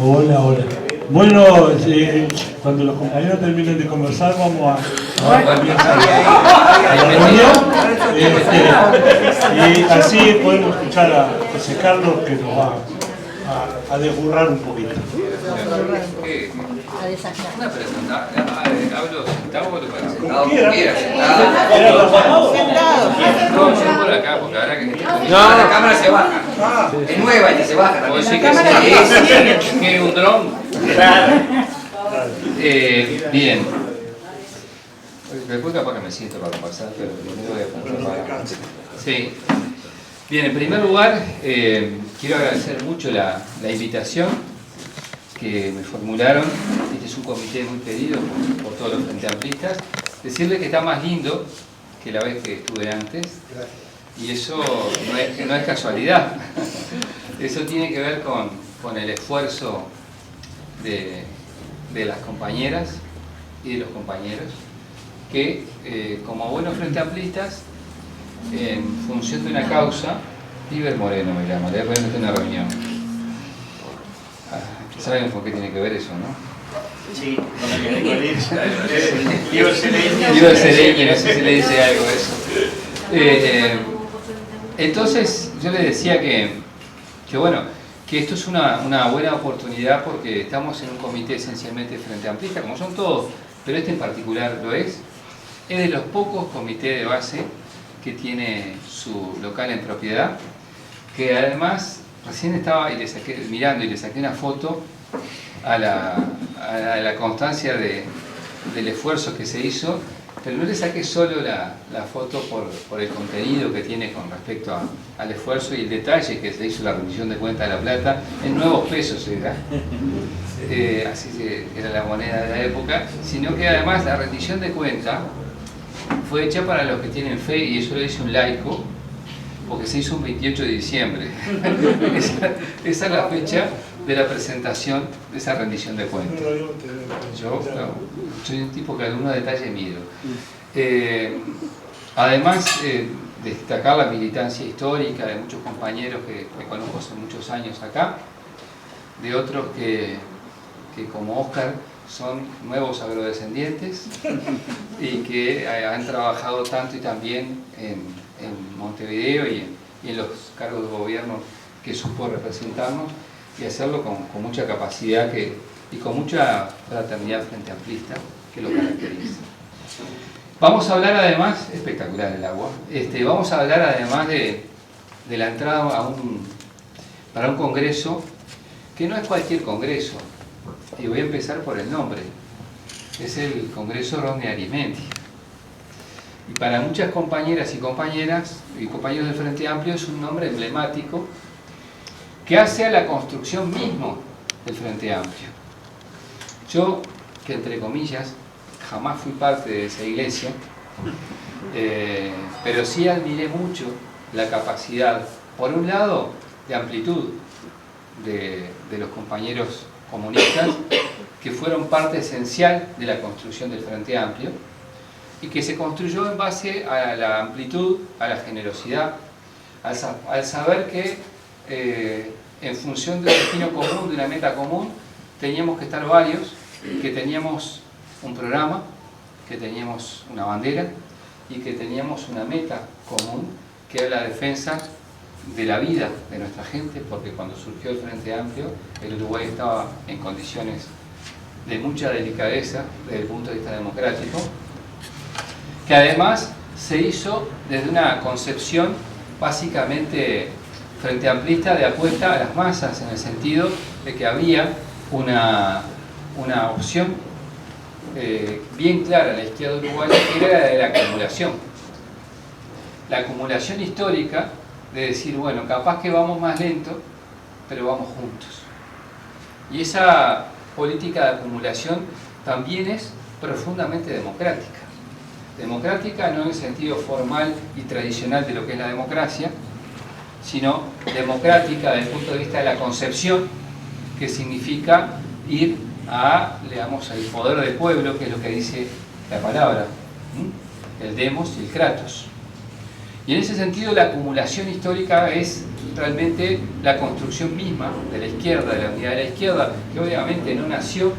Hola, hola. Bueno, cuando los compañeros terminen de conversar, vamos a la reunión. Y así podemos escuchar a José Carlos, que nos va a desburrar un poquito. Una pregunta, ¿hablo sentado o para Como quiera. Sentado. No, yo por acá, porque ahora que... No, la cámara se baja. Es nueva y se baja O también. sí que es un dron. Bien. Después capaz que me siento para pasar, pero primero voy a apuntar para... Sí. Bien, en primer lugar, quiero agradecer mucho la invitación que me formularon. Este es un comité muy pedido por todos los frente amplistas. Decirle que está más lindo que la vez que estuve antes, y eso no es casualidad. Eso tiene que ver con el esfuerzo de las compañeras y de los compañeros que, como buenos frente amplistas, en función de una causa, Iber Moreno me llama, le voy a meter una reunión. ¿Saben por qué tiene que ver eso, no? Sí, con la que recorrí. Iber Sereñi, no sé si le dice algo eso. Entonces, yo le decía que bueno, que esto es una buena oportunidad porque estamos en un comité esencialmente frente amplista, como son todos, pero este en particular lo es. Es de los pocos comités de base que tiene su local en propiedad, que además recién estaba mirando y le saqué una foto a la constancia del esfuerzo que se hizo, pero no le saqué solo la foto por el contenido que tiene con respecto al esfuerzo y el detalle que se hizo la rendición de cuenta de La Plata, en nuevos pesos era, así que era la moneda de la época, sino que además la rendición de cuenta fue hecha para los que tienen fe, y eso lo dice un laico, porque se hizo un 28 de diciembre. Esa es la fecha de la presentación de esa rendición de cuentas. Yo soy un tipo que algunos detalles miro. Además, destacar la militancia histórica de muchos compañeros que conozco hace muchos años acá, de otros que como Oscar son nuevos agrodescendientes y que han trabajado tanto y también en Montevideo y en los cargos de gobierno que supo representarnos, y hacerlo con mucha capacidad y con mucha fraternidad frente amplista que lo caracteriza. Vamos a hablar además, espectacular el agua, vamos a hablar además de la entrada para un congreso que no es cualquier congreso, y voy a empezar por el nombre, es el Congreso Rodney Arizmendi. Y para muchas compañeras y compañeros del Frente Amplio es un nombre emblemático que hace a la construcción mismo del Frente Amplio. Yo, que entre comillas, jamás fui parte de esa iglesia, pero sí admiré mucho la capacidad, por un lado, de amplitud de los compañeros comunistas, que fueron parte esencial de la construcción del Frente Amplio, y que se construyó en base a la amplitud, a la generosidad, al saber que en función del destino común, de una meta común, teníamos que estar varios, que teníamos un programa, que teníamos una bandera y que teníamos una meta común, que era la defensa de la vida de nuestra gente, porque cuando surgió el Frente Amplio, el Uruguay estaba en condiciones de mucha delicadeza desde el punto de vista democrático, que además se hizo desde una concepción básicamente frente amplista de apuesta a las masas, en el sentido de que había una opción bien clara en la izquierda uruguaya, que era la de la acumulación. La acumulación histórica de decir, bueno, capaz que vamos más lento, pero vamos juntos. Y esa política de acumulación también es profundamente democrática. Democrática no en el sentido formal y tradicional de lo que es la democracia, sino democrática desde el punto de vista de la concepción, que significa ir digamos, al poder del pueblo, que es lo que dice la palabra, el demos y el kratos. Y en ese sentido la acumulación histórica es realmente la construcción misma de la izquierda, de la unidad de la izquierda, que obviamente no nació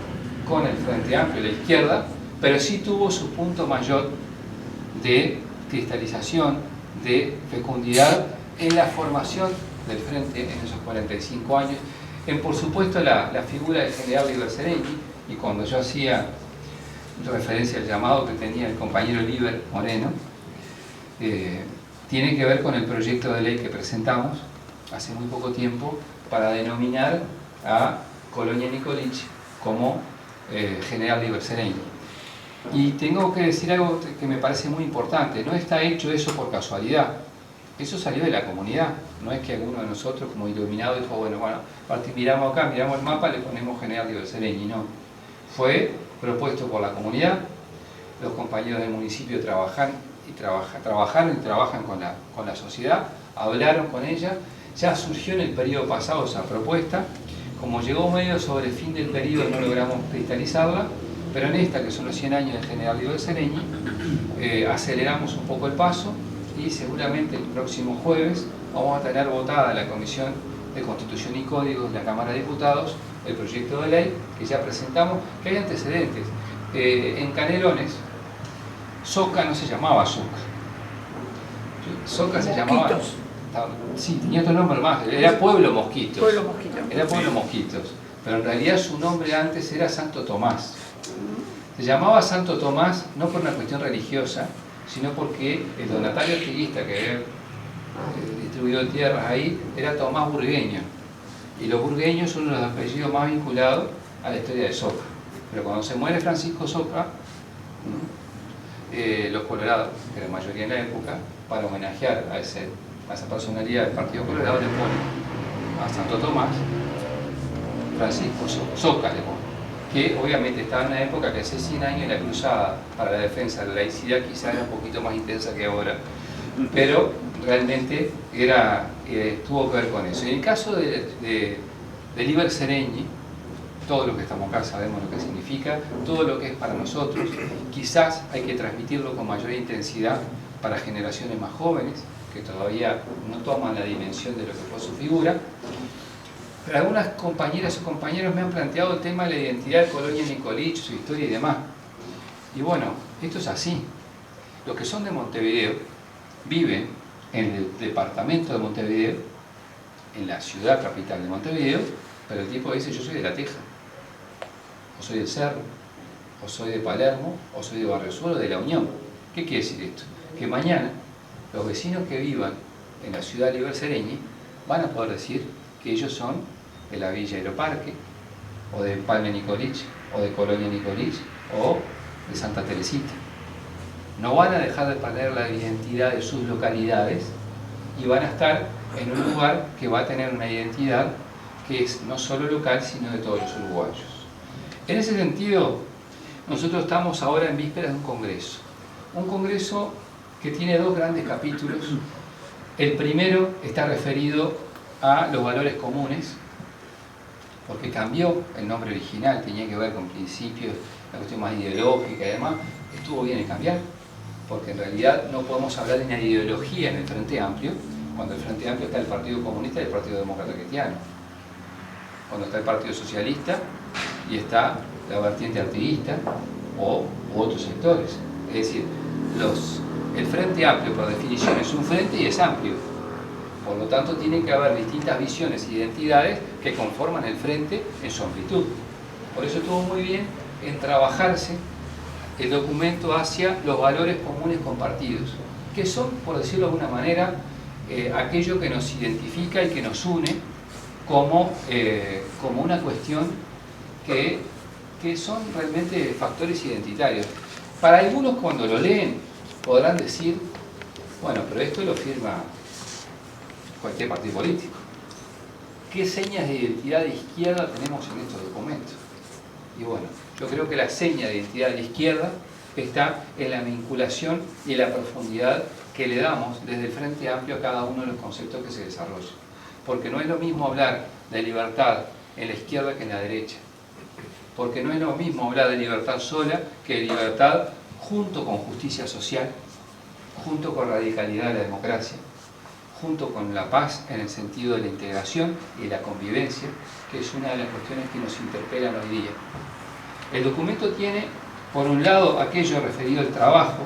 con el Frente Amplio de la izquierda, pero sí tuvo su punto mayor de cristalización, de fecundidad en la formación del Frente en esos 45 años, en por supuesto la figura del general Liber Seregni, y cuando yo hacía referencia al llamado que tenía el compañero Liber Moreno, tiene que ver con el proyecto de ley que presentamos hace muy poco tiempo para denominar a Colonia Nicolich como general Liber Seregni. Y tengo que decir algo que me parece muy importante: no está hecho eso por casualidad, eso salió de la comunidad, no es que alguno de nosotros como iluminado dijo, bueno, miramos acá, miramos el mapa, le ponemos general Liber Seregni. No, fue propuesto por la comunidad, los compañeros del municipio trabajaron y trabajan con la sociedad, hablaron con ella, ya surgió en el periodo pasado esa propuesta, como llegó medio sobre el fin del periodo no logramos cristalizarla, pero en esta, que son los 100 años del general Liber Seregni, aceleramos un poco el paso y seguramente el próximo jueves vamos a tener votada en la Comisión de Constitución y Códigos de la Cámara de Diputados el proyecto de ley que ya presentamos, que hay antecedentes. En Canelones, Soca no se llamaba Soca. Soca se llamaba... Sí, tenía otro nombre más, era Pueblo Mosquitos. Pueblo Mosquitos. Era Pueblo Mosquitos, pero en realidad su nombre antes era Santo Tomás. Se llamaba Santo Tomás no por una cuestión religiosa, sino porque el donatario artiguista que había distribuido tierras ahí era Tomás Burgueño. Y los burgueños son uno de los apellidos más vinculados a la historia de Soca. Pero cuando se muere Francisco Soca, los colorados, que era la mayoría en la época, para homenajear a esa personalidad del Partido Colorado, le ponen a Santo Tomás Francisco Soca, le ponen, que obviamente estaba en una época que hace 100 años la cruzada para la defensa de la laicidad quizás era un poquito más intensa que ahora, pero realmente tuvo que ver con eso. Y en el caso de Liber Seregni, todo lo que estamos acá sabemos lo que significa, todo lo que es para nosotros, quizás hay que transmitirlo con mayor intensidad para generaciones más jóvenes, que todavía no toman la dimensión de lo que fue su figura. Pero algunas compañeras o compañeros me han planteado el tema de la identidad de Colonia Nicolich, su historia y demás. Y bueno, esto es así. Los que son de Montevideo viven en el departamento de Montevideo, en la ciudad capital de Montevideo, pero el tipo dice: yo soy de La Teja, o soy del Cerro, o soy de Palermo, o soy de Barrio Sur, o de La Unión. ¿Qué quiere decir esto? Que mañana los vecinos que vivan en la ciudad de Liber Seregni van a poder decir que ellos son de la Villa Aeroparque, o de Palme Nicolich, o de Colonia Nicolich, o de Santa Teresita. No van a dejar de perder la identidad de sus localidades y van a estar en un lugar que va a tener una identidad que es no solo local, sino de todos los uruguayos. En ese sentido, nosotros estamos ahora en vísperas de un congreso que tiene dos grandes capítulos. El primero está referido a los valores comunes, porque cambió el nombre original, tenía que ver con principios, la cuestión más ideológica y demás. Estuvo bien en cambiar, porque en realidad no podemos hablar de una ideología en el Frente Amplio, cuando el Frente Amplio está el Partido Comunista y el Partido Demócrata Cristiano, cuando está el Partido Socialista y está la vertiente artiguista u otros sectores. Es decir, el Frente Amplio por definición es un frente y es amplio. Por lo tanto, tiene que haber distintas visiones e identidades que conforman el frente en su amplitud. Por eso estuvo muy bien en trabajarse el documento hacia los valores comunes compartidos, que son, por decirlo de alguna manera, aquello que nos identifica y que nos une como una cuestión que son realmente factores identitarios. Para algunos, cuando lo leen, podrán decir: bueno, pero esto lo firma cualquier partido político. ¿Qué señas de identidad de izquierda tenemos en estos documentos? Y bueno, yo creo que la seña de identidad de la izquierda está en la vinculación y en la profundidad que le damos desde el Frente Amplio a cada uno de los conceptos que se desarrollan. Porque no es lo mismo hablar de libertad en la izquierda que en la derecha. Porque no es lo mismo hablar de libertad sola que de libertad junto con justicia social, junto con radicalidad de la democracia, junto con la paz en el sentido de la integración y la convivencia, que es una de las cuestiones que nos interpelan hoy día. El documento tiene, por un lado, aquello referido al trabajo,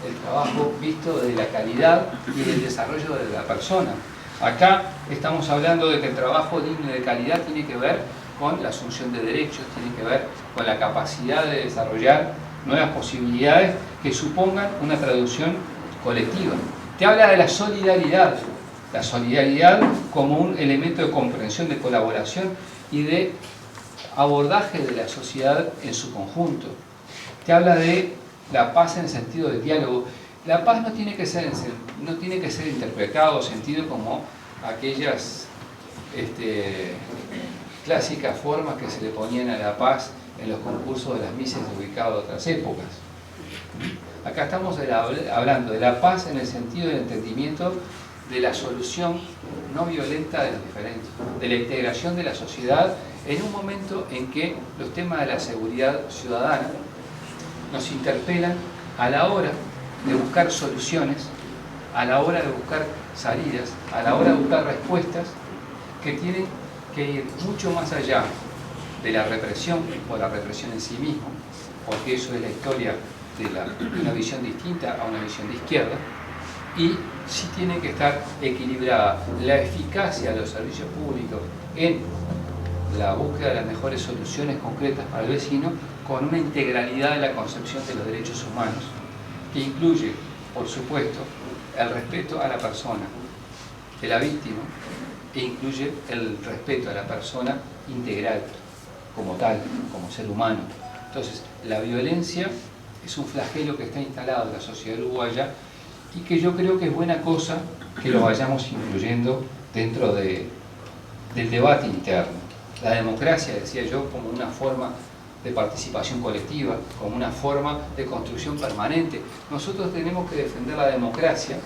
el trabajo visto de la calidad y del desarrollo de la persona. Acá estamos hablando de que el trabajo digno y de calidad tiene que ver con la asunción de derechos, tiene que ver con la capacidad de desarrollar nuevas posibilidades que supongan una traducción colectiva. Te habla de la solidaridad como un elemento de comprensión, de colaboración y de abordaje de la sociedad en su conjunto. Te habla de la paz en el sentido de diálogo. La paz no tiene que ser interpretado o sentido como aquellas clásicas formas que se le ponían a la paz en los concursos de las misas ubicados de otras épocas. Acá estamos hablando de la paz en el sentido del entendimiento de la solución no violenta de los diferentes, de la integración de la sociedad en un momento en que los temas de la seguridad ciudadana nos interpelan a la hora de buscar soluciones, a la hora de buscar salidas, a la hora de buscar respuestas que tienen que ir mucho más allá de la represión o la represión en sí mismo, porque eso es la historia de una visión distinta a una visión de izquierda, y sí tiene que estar equilibrada la eficacia de los servicios públicos en la búsqueda de las mejores soluciones concretas para el vecino, con una integralidad de la concepción de los derechos humanos, que incluye, por supuesto, el respeto a la persona de la víctima e incluye el respeto a la persona integral, como tal, como ser humano. Entonces, la violencia es un flagelo que está instalado en la sociedad uruguaya y que yo creo que es buena cosa que lo vayamos incluyendo dentro del debate interno. La democracia, decía yo, como una forma de participación colectiva, como una forma de construcción permanente. Nosotros tenemos que defender la democracia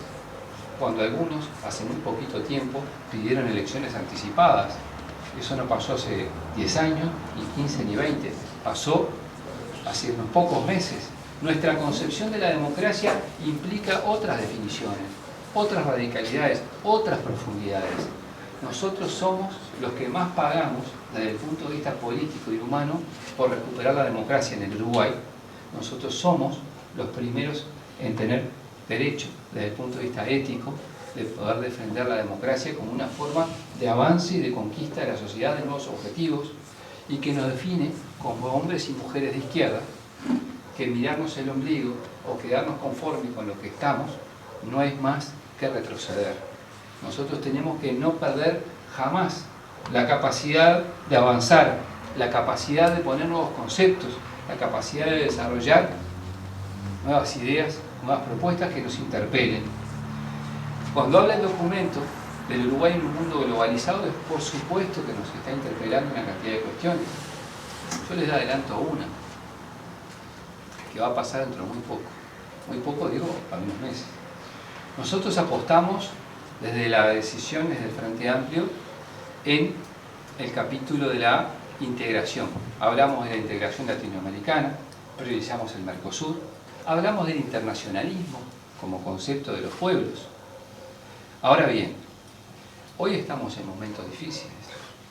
cuando algunos, hace muy poquito tiempo, pidieron elecciones anticipadas. Eso no pasó hace 10 años, ni 15, ni 20. Pasó hace unos pocos meses. Nuestra concepción de la democracia implica otras definiciones, otras radicalidades, otras profundidades. Nosotros somos los que más pagamos desde el punto de vista político y humano por recuperar la democracia en el Uruguay. Nosotros somos los primeros en tener derecho desde el punto de vista ético de poder defender la democracia como una forma de avance y de conquista de la sociedad de nuevos objetivos, y que nos define como hombres y mujeres de izquierda, que mirarnos el ombligo o quedarnos conformes con lo que estamos no es más que retroceder. Nosotros tenemos que no perder jamás la capacidad de avanzar, la capacidad de poner nuevos conceptos, la capacidad de desarrollar nuevas ideas, nuevas propuestas que nos interpelen. Cuando habla el documento del Uruguay en un mundo globalizado, es por supuesto que nos está interpelando una cantidad de cuestiones. Yo les adelanto una, que va a pasar dentro de muy poco digo, algunos meses. Nosotros apostamos desde las decisiones del Frente Amplio en el capítulo de la integración. Hablamos de la integración latinoamericana, priorizamos el Mercosur, hablamos del internacionalismo como concepto de los pueblos. Ahora bien, hoy estamos en momentos difíciles,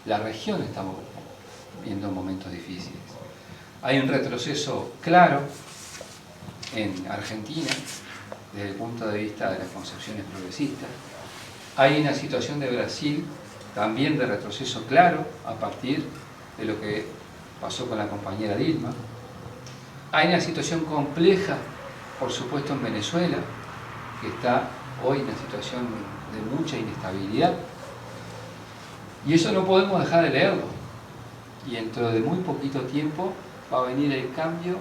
la región estamos viendo momentos difíciles. Hay un retroceso claro en Argentina desde el punto de vista de las concepciones progresistas. Hay una situación de Brasil también de retroceso claro a partir de lo que pasó con la compañera Dilma. Hay una situación compleja, por supuesto, en Venezuela, que está hoy en una situación de mucha inestabilidad. Y eso no podemos dejar de leerlo. Y dentro de muy poquito tiempo va a venir el cambio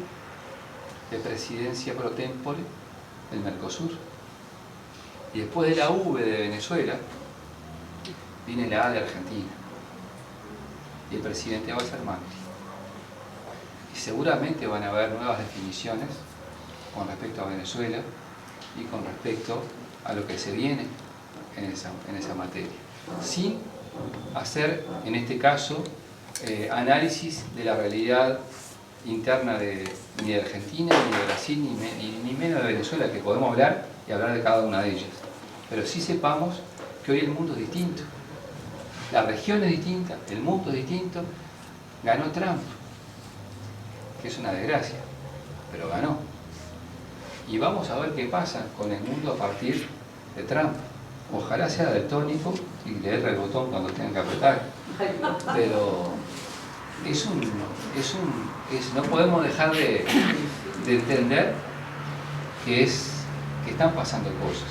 de presidencia pro tempore del Mercosur. Y después de la V de Venezuela, viene la A de Argentina. Y el presidente va a ser Macri. Y seguramente van a haber nuevas definiciones con respecto a Venezuela y con respecto a lo que se viene en esa materia. Sin hacer, en este caso, análisis de la realidad interna ni de Argentina, ni de Brasil, ni menos de Venezuela, que podemos hablar y hablar de cada una de ellas. Pero sí sepamos que hoy el mundo es distinto. La región es distinta, el mundo es distinto. Ganó Trump, que es una desgracia, pero ganó. Y vamos a ver qué pasa con el mundo a partir de Trump. Ojalá sea daltónico y le dé el botón cuando tenga que apretar. Pero no podemos dejar de entender que están pasando cosas.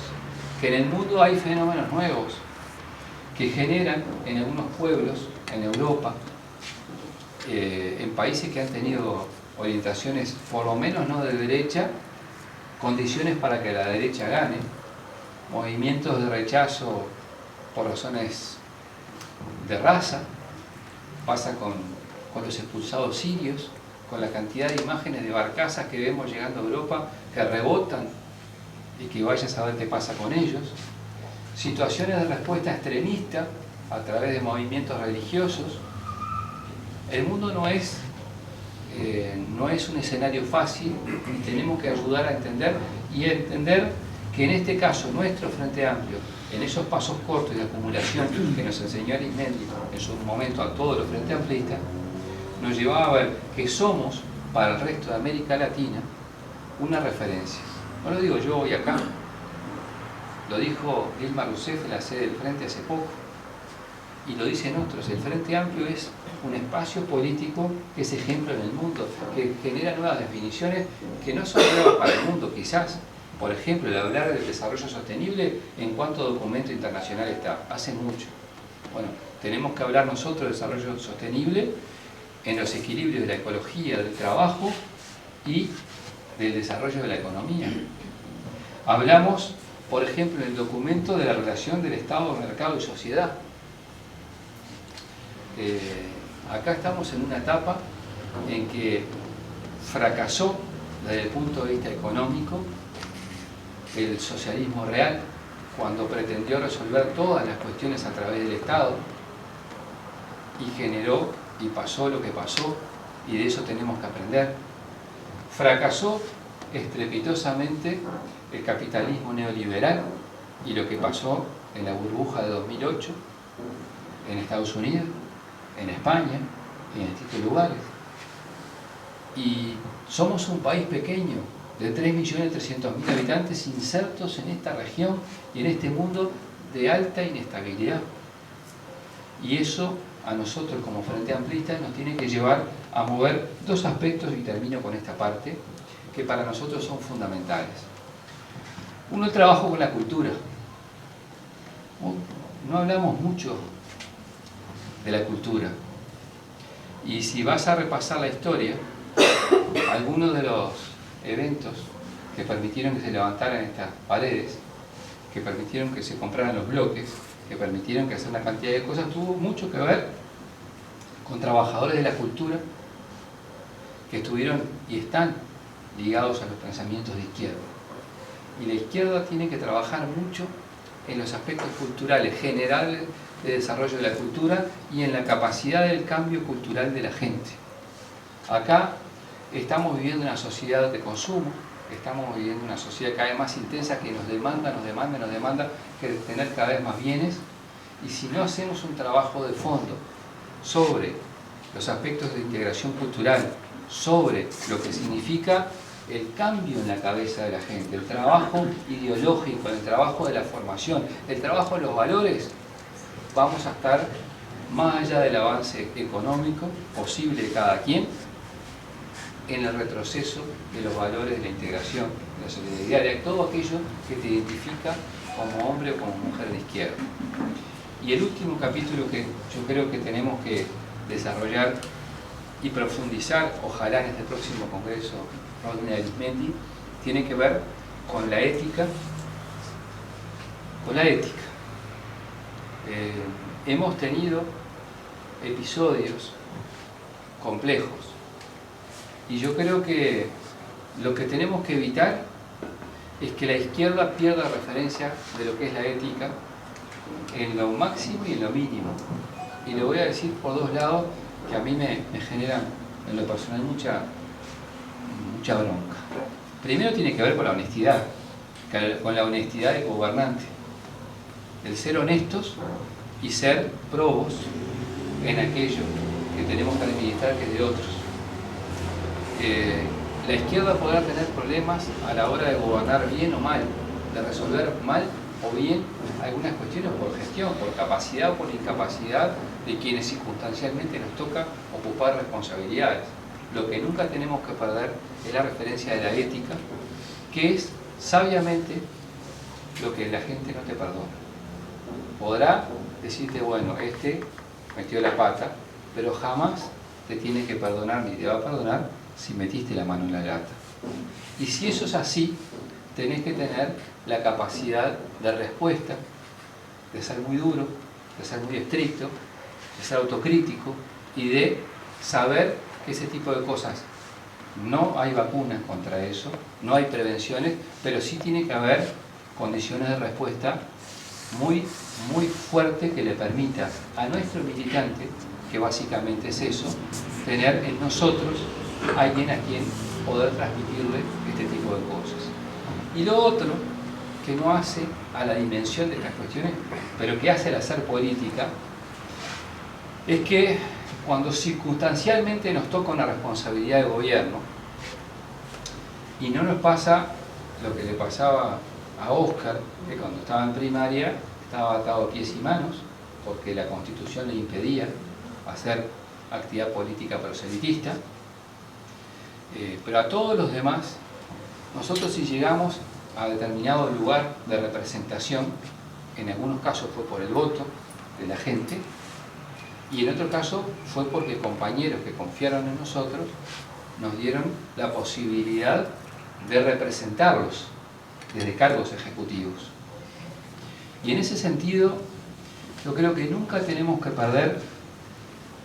Que en el mundo hay fenómenos nuevos que generan en algunos pueblos, en Europa, en países que han tenido orientaciones, por lo menos no de derecha, condiciones para que la derecha gane, movimientos de rechazo por razones de raza, pasa con los expulsados sirios, con la cantidad de imágenes de barcazas que vemos llegando a Europa que rebotan y que vaya a saber qué pasa con ellos, situaciones de respuesta extremista a través de movimientos religiosos. El mundo no es un escenario fácil y tenemos que ayudar a entender que en este caso nuestro Frente Amplio, en esos pasos cortos de acumulación que nos enseñó Arismendi en su momento a todos los Frente Amplistas, nos llevaba a ver que somos para el resto de América Latina una referencia. No lo digo yo hoy acá, lo dijo Dilma Rousseff en la sede del Frente hace poco, y lo dicen otros. El Frente Amplio es un espacio político que es ejemplo en el mundo, que genera nuevas definiciones que no son nuevas para el mundo, quizás. Por ejemplo, el hablar del desarrollo sostenible, ¿en cuánto documento internacional está? Hace mucho. Bueno, tenemos que hablar nosotros del desarrollo sostenible en los equilibrios de la ecología, del trabajo y del desarrollo de la economía. Hablamos, por ejemplo, en el documento de la relación del Estado, mercado y sociedad. Acá estamos en una etapa en que fracasó desde el punto de vista económico el socialismo real cuando pretendió resolver todas las cuestiones a través del Estado y generó y pasó lo que pasó, y de eso tenemos que aprender. Fracasó estrepitosamente el capitalismo neoliberal y lo que pasó en la burbuja de 2008 en Estados Unidos, en España y en distintos lugares. Y somos un país pequeño de 3.300.000 habitantes insertos en esta región y en este mundo de alta inestabilidad. Y eso a nosotros como Frente Amplista nos tiene que llevar a mover dos aspectos, y termino con esta parte, que para nosotros son fundamentales. Uno, el trabajo con la cultura. No hablamos mucho de la cultura. Y si vas a repasar la historia, algunos de los eventos que permitieron que se levantaran estas paredes, que permitieron que se compraran los bloques, que permitieron que hacer una cantidad de cosas, tuvo mucho que ver con trabajadores de la cultura que estuvieron y están ligados a los pensamientos de izquierda. Y la izquierda tiene que trabajar mucho en los aspectos culturales generales de desarrollo de la cultura y en la capacidad del cambio cultural de la gente. Acá estamos viviendo una sociedad de consumo, estamos viviendo una sociedad cada vez más intensa que nos demanda que tener cada vez más bienes, y si no hacemos un trabajo de fondo sobre los aspectos de integración cultural, sobre lo que significa el cambio en la cabeza de la gente, el trabajo ideológico, el trabajo de la formación, el trabajo de los valores, vamos a estar más allá del avance económico posible de cada quien, en el retroceso de los valores de la integración, de la solidaridad, de todo aquello que te identifica como hombre o como mujer de izquierda. Y el último capítulo que yo creo que tenemos que desarrollar y profundizar, ojalá en este próximo congreso Rodney Arismendi, tiene que ver con la ética. Hemos tenido episodios complejos y yo creo que lo que tenemos que evitar es que la izquierda pierda referencia de lo que es la ética en lo máximo y en lo mínimo. Y lo voy a decir por dos lados que a mí me generan en lo personal mucha bronca. Primero tiene que ver con la honestidad del gobernante. el ser honestos y ser probos en aquello que tenemos que administrar que es de otros. La izquierda podrá tener problemas a la hora de gobernar bien o mal, de resolver mal o bien algunas cuestiones por gestión, por capacidad o por incapacidad de quienes circunstancialmente nos toca ocupar responsabilidades. Lo que nunca tenemos que perder es la referencia de la ética, que es sabiamente lo que la gente no te perdona. Podrá decirte, bueno, este metió la pata, pero jamás te tiene que perdonar ni te va a perdonar si metiste la mano en la lata. Y si eso es así, tenés que tener la capacidad de respuesta, de ser muy duro, de ser muy estricto, de ser autocrítico y de saber que ese tipo de cosas no hay vacunas contra eso, no hay prevenciones, pero sí tiene que haber condiciones de respuesta muy fuerte que le permita a nuestro militante, que básicamente es eso, tener en nosotros alguien a quien poder transmitirle este tipo de cosas. Y lo otro que no hace a la dimensión de estas cuestiones, pero que hace al hacer política, es que cuando circunstancialmente nos toca una responsabilidad de gobierno y no nos pasa lo que le pasaba a Oscar, que cuando estaba en primaria estaba atado a pies y manos porque la Constitución le impedía hacer actividad política proselitista, pero a todos los demás, nosotros si llegamos a determinado lugar de representación, en algunos casos fue por el voto de la gente, y en otro caso fue porque compañeros que confiaron en nosotros nos dieron la posibilidad de representarlos desde cargos ejecutivos. Y en ese sentido, yo creo que nunca tenemos que perder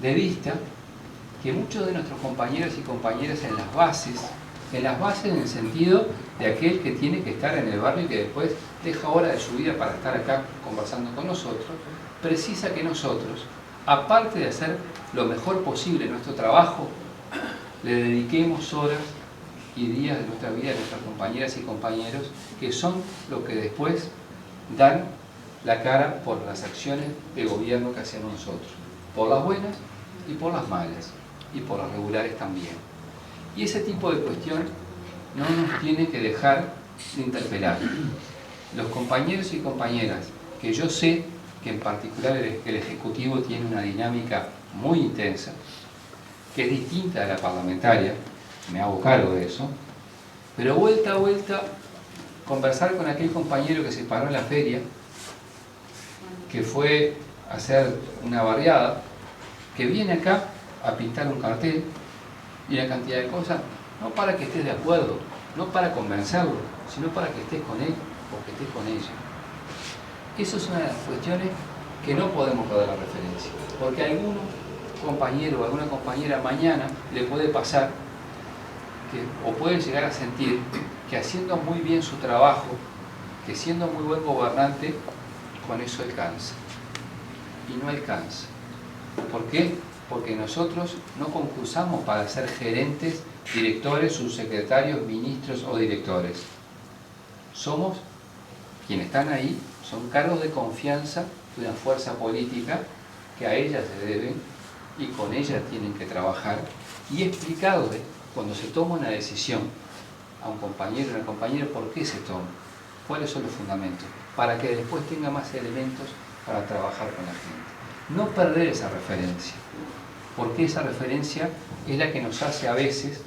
de vista que muchos de nuestros compañeros y compañeras en las bases en el sentido de aquel que tiene que estar en el barrio y que después deja hora de su vida para estar acá conversando con nosotros, precisa que nosotros, aparte de hacer lo mejor posible nuestro trabajo, le dediquemos horas y días de nuestra vida a nuestras compañeras y compañeros que son los que después dan la cara por las acciones de gobierno que hacemos nosotros, por las buenas y por las malas, y por las regulares también. Y ese tipo de cuestión no nos tiene que dejar de interpelar. Los compañeros y compañeras, que yo sé que en particular el Ejecutivo tiene una dinámica muy intensa, que es distinta a la parlamentaria, me hago cargo de eso, pero vuelta a vuelta, conversar con aquel compañero que se paró en la feria, que fue a hacer una barriada, que viene acá a pintar un cartel y una cantidad de cosas, no para que estés de acuerdo, no para convencerlo, sino para que estés con él o que estés con ella. Eso es una de las cuestiones que no podemos perder la referencia, porque a algún compañero o alguna compañera mañana le puede pasar que, o puede llegar a sentir que haciendo muy bien su trabajo, que siendo muy buen gobernante, con eso alcanza. Y no alcanza. ¿Por qué? Porque nosotros no concursamos para ser gerentes, directores, subsecretarios, ministros o directores. Somos quienes están ahí, son cargos de confianza de una fuerza política que a ella se deben y con ella tienen que trabajar y explicarle cuando se toma una decisión a un compañero o una compañera por qué se toma, cuáles son los fundamentos, para que después tenga más elementos para trabajar con la gente. No perder esa referencia, porque esa referencia es la que nos hace a veces,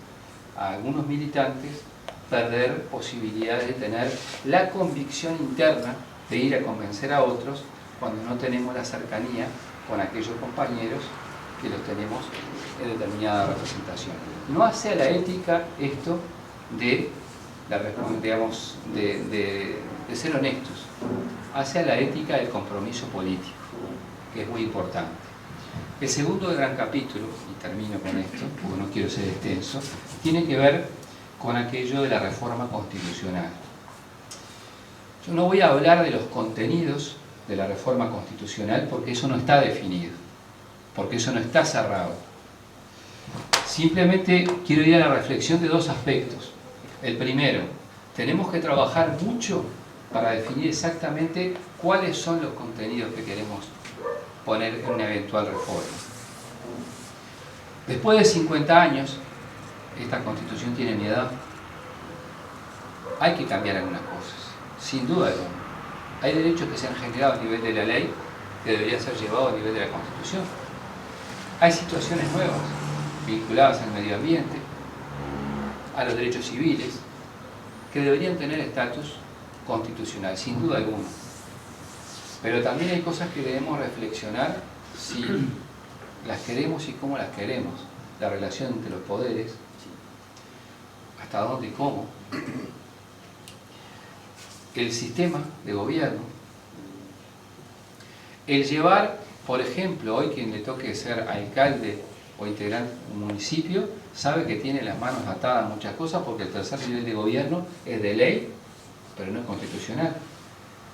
a algunos militantes, perder posibilidades de tener la convicción interna de ir a convencer a otros cuando no tenemos la cercanía con aquellos compañeros que los tenemos en determinada representación. No hace a la ética esto de, digamos, de ser honestos, hace a la ética del compromiso político, que es muy importante. El segundo gran capítulo, y termino con esto, porque no quiero ser extenso, tiene que ver con aquello de la reforma constitucional. Yo no voy a hablar de los contenidos de la reforma constitucional porque eso no está definido, porque eso no está cerrado. Simplemente quiero ir a la reflexión de dos aspectos. El primero, tenemos que trabajar mucho para definir exactamente cuáles son los contenidos que queremos poner en una eventual reforma. Después de 50 años, esta Constitución tiene mi edad, hay que cambiar algunas cosas, sin duda alguna. Hay derechos que se han generado a nivel de la ley que deberían ser llevados a nivel de la Constitución. Hay situaciones nuevas vinculadas al medio ambiente, a los derechos civiles, que deberían tener estatus constitucional, sin duda alguna. Pero también hay cosas que debemos reflexionar si las queremos y cómo las queremos. La relación entre los poderes, hasta dónde y cómo. El sistema de gobierno. El llevar, por ejemplo, hoy quien le toque ser alcalde o integrante de un municipio, sabe que tiene las manos atadas a muchas cosas porque el tercer nivel de gobierno es de ley, pero no es constitucional.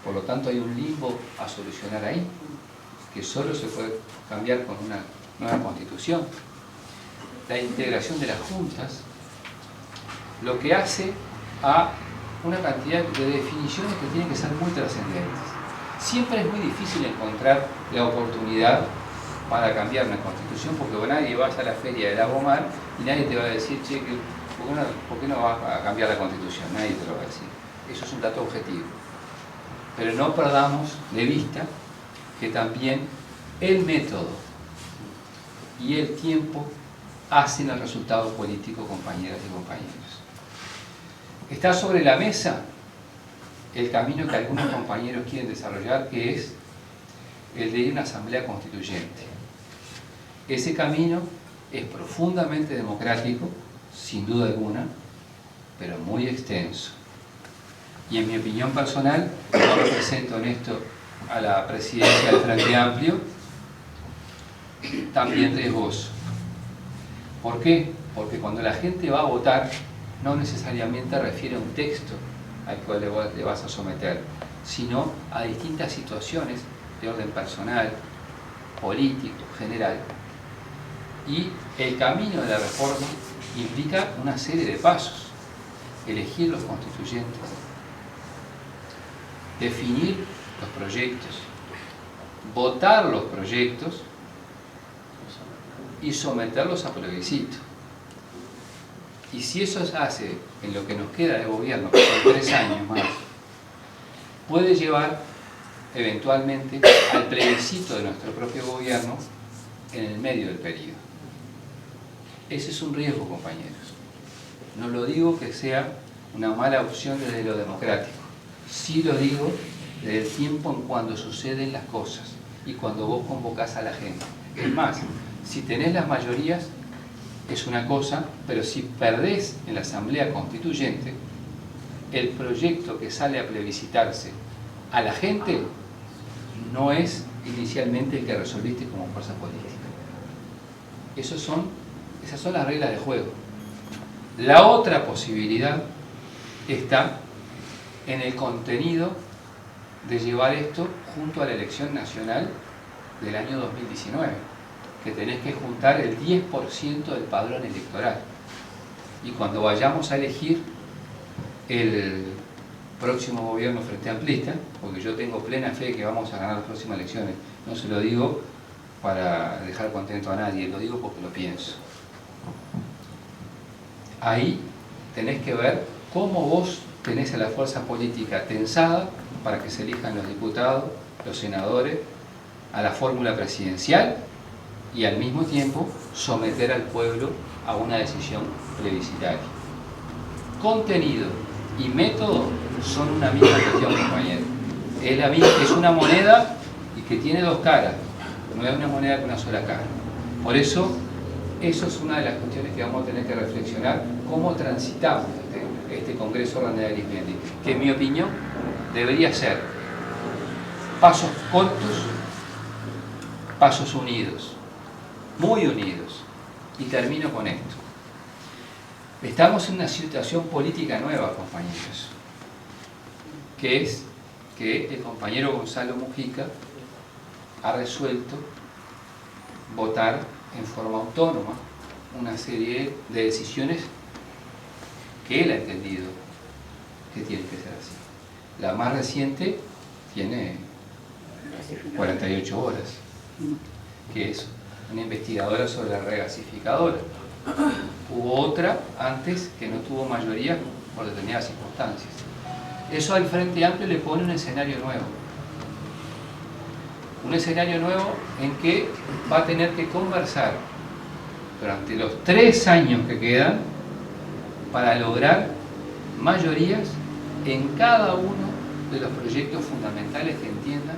Por lo tanto hay un limbo a solucionar ahí, que solo se puede cambiar con una nueva constitución. La integración de las juntas, lo que hace a una cantidad de definiciones que tienen que ser muy trascendentes. Siempre es muy difícil encontrar la oportunidad para cambiar una constitución, porque nadie va a la feria del Agomar y nadie te va a decir, che, ¿por qué no vas a cambiar la constitución? Nadie te lo va a decir. Eso es un dato objetivo. Pero no perdamos de vista que también el método y el tiempo hacen el resultado político, compañeras y compañeros. Está sobre la mesa el camino que algunos compañeros quieren desarrollar, que es el de ir a una asamblea constituyente. Ese camino es profundamente democrático, sin duda alguna, pero muy extenso. Y en mi opinión personal, yo represento en esto a la presidencia del Frente Amplio, también riesgoso. ¿Por qué? Porque cuando la gente va a votar, no necesariamente refiere a un texto al cual le vas a someter, sino a distintas situaciones de orden personal, político, general. Y el camino de la reforma implica una serie de pasos. Elegir los constituyentes, definir los proyectos, votar los proyectos y someterlos a plebiscito. Y si eso se hace en lo que nos queda de gobierno, que son 3 años más, puede llevar eventualmente al plebiscito de nuestro propio gobierno en el medio del periodo. Ese es un riesgo, compañeros. No lo digo que sea una mala opción desde lo democrático. Sí lo digo desde el tiempo en cuando suceden las cosas y cuando vos convocás a la gente. Es más, si tenés las mayorías es una cosa, pero si perdés en la Asamblea Constituyente, el proyecto que sale a plebiscitarse a la gente no es inicialmente el que resolviste como fuerza política. Esas son las reglas de juego. La otra posibilidad está en el contenido de llevar esto junto a la elección nacional del año 2019, que tenés que juntar el 10% del padrón electoral. Y cuando vayamos a elegir el próximo gobierno frente amplista, porque yo tengo plena fe que vamos a ganar las próximas elecciones, no se lo digo para dejar contento a nadie, lo digo porque lo pienso. Ahí tenés que ver cómo vos tenés a la fuerza política tensada para que se elijan los diputados, los senadores, a la fórmula presidencial y al mismo tiempo someter al pueblo a una decisión plebiscitaria. Contenido y método son una misma cuestión, compañero. Es una moneda y que tiene 2 caras, no es una moneda con una sola cara. Por eso, eso es una de las cuestiones que vamos a tener que reflexionar, cómo transitamos este Congreso Randall Arizmendi, que en mi opinión debería ser pasos cortos, pasos unidos, muy unidos. Y termino con esto. Estamos en una situación política nueva, compañeros, que es que el compañero Gonzalo Mujica ha resuelto votar en forma autónoma una serie de decisiones que él ha entendido que tienen que ser así. La más reciente tiene 48 horas, que es una investigadora sobre la regasificadora. Hubo otra antes que no tuvo mayoría por determinadas circunstancias. Eso al Frente Amplio le pone un escenario nuevo. Un escenario nuevo en que va a tener que conversar durante los 3 años que quedan para lograr mayorías en cada uno de los proyectos fundamentales que entiendan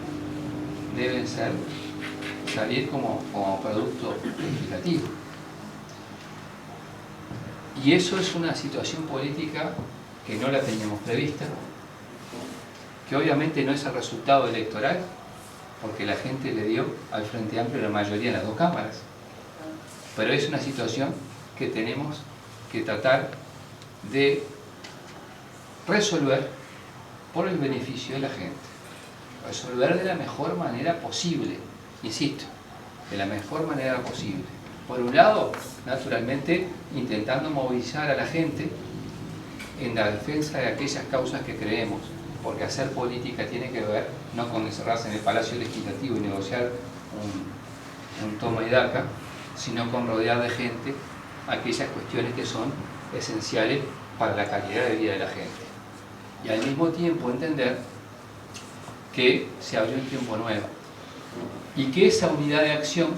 deben salir como producto legislativo. Y eso es una situación política que no la teníamos prevista, que obviamente no es el resultado electoral, porque la gente le dio al Frente Amplio la mayoría en las 2 cámaras. Pero es una situación que tenemos que tratar de resolver por el beneficio de la gente. Resolver de la mejor manera posible, insisto, de la mejor manera posible. Por un lado, naturalmente, intentando movilizar a la gente en la defensa de aquellas causas que creemos, porque hacer política tiene que ver no con encerrarse en el Palacio Legislativo y negociar un toma y daca, sino con rodear de gente aquellas cuestiones que son esenciales para la calidad de vida de la gente. Y al mismo tiempo entender que se abrió un tiempo nuevo y que esa unidad de acción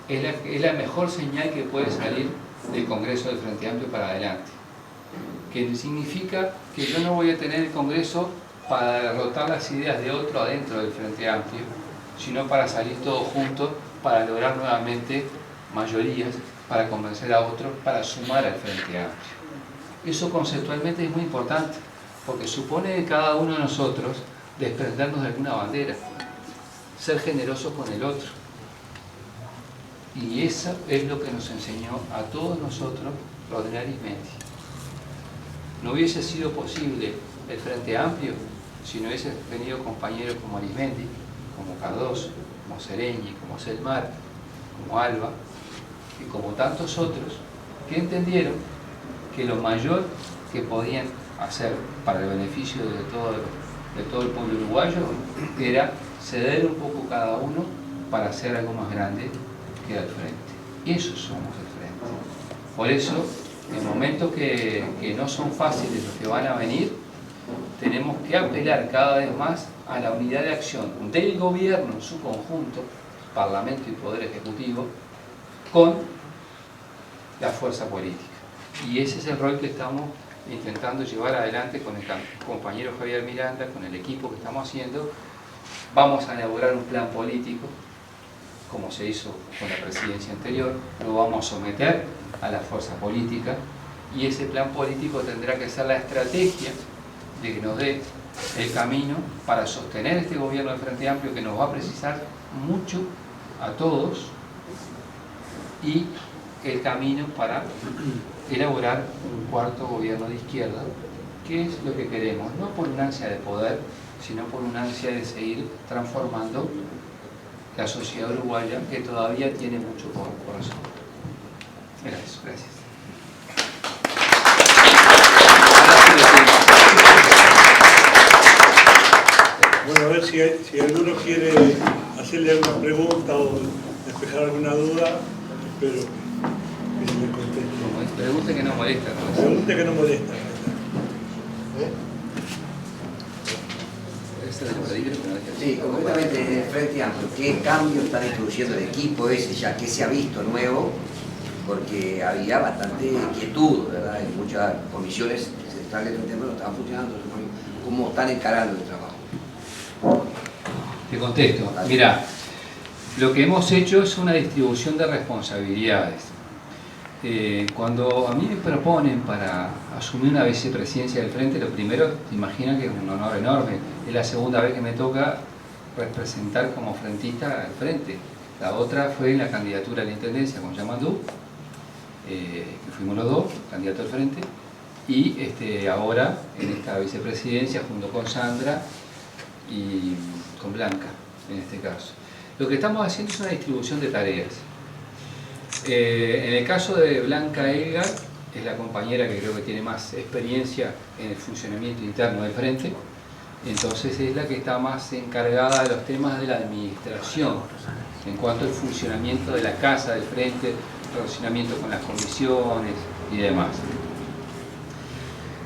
es la mejor señal que puede salir del Congreso del Frente Amplio para adelante. Que significa que yo no voy a tener el Congreso para derrotar las ideas de otro adentro del Frente Amplio, sino para salir todos juntos, para lograr nuevamente mayorías, para convencer a otros, para sumar al Frente Amplio. Eso conceptualmente es muy importante, porque supone de cada uno de nosotros desprendernos de alguna bandera, ser generosos con el otro. Y eso es lo que nos enseñó a todos nosotros Rodríguez Arizmendi. No hubiese sido posible el Frente Amplio si no hubiesen venido compañeros como Arizmendi, como Cardoso, como Sereñi, como Selmar, como Alba y como tantos otros que entendieron que lo mayor que podían hacer para el beneficio de todo el pueblo uruguayo era ceder un poco cada uno para hacer algo más grande que el Frente. Eso somos el Frente. Por eso, en momentos que no son fáciles los que van a venir, tenemos que apelar cada vez más a la unidad de acción del gobierno en su conjunto, Parlamento y Poder Ejecutivo, con la fuerza política. Y ese es el rol que estamos intentando llevar adelante con el compañero Javier Miranda, con el equipo que estamos haciendo. Vamos a elaborar un plan político, como se hizo con la presidencia anterior, lo vamos a someter a la fuerza política y ese plan político tendrá que ser la estrategia de que nos dé el camino para sostener este gobierno del Frente Amplio que nos va a precisar mucho a todos y el camino para elaborar un cuarto gobierno de izquierda, que es lo que queremos, no por una ansia de poder, sino por una ansia de seguir transformando la sociedad uruguaya, que todavía tiene mucho por resolver. Era eso, gracias. Bueno, a ver si alguno quiere hacerle alguna pregunta o despejar alguna duda, espero que se le conteste. Pregunte que no molesta. Pregunte que no molesta. Sí, concretamente en el Frente Amplio, ¿qué cambios están introduciendo el equipo ese ya? ¿Qué se ha visto nuevo? Porque había bastante inquietud, ¿verdad? En muchas comisiones centrales del Frente Amplio no estaban funcionando. ¿Cómo están encarando el trabajo? Te contesto. Mira, lo que hemos hecho es una distribución de responsabilidades. Cuando a mí me proponen para asumir una vicepresidencia del Frente, lo primero, te imaginas que es un honor enorme. Es la segunda vez que me toca representar como frentista al Frente. La otra fue en la candidatura a la Intendencia con Yamandú, que fuimos los dos, candidatos al Frente, y ahora en esta vicepresidencia junto con Sandra y con Blanca, en este caso. Lo que estamos haciendo es una distribución de tareas. En el caso de Blanca Elgar, es la compañera que creo que tiene más experiencia en el funcionamiento interno del Frente, Entonces es la que está más encargada de los temas de la administración, en cuanto al funcionamiento de la casa del frente, relacionamiento con las comisiones y demás.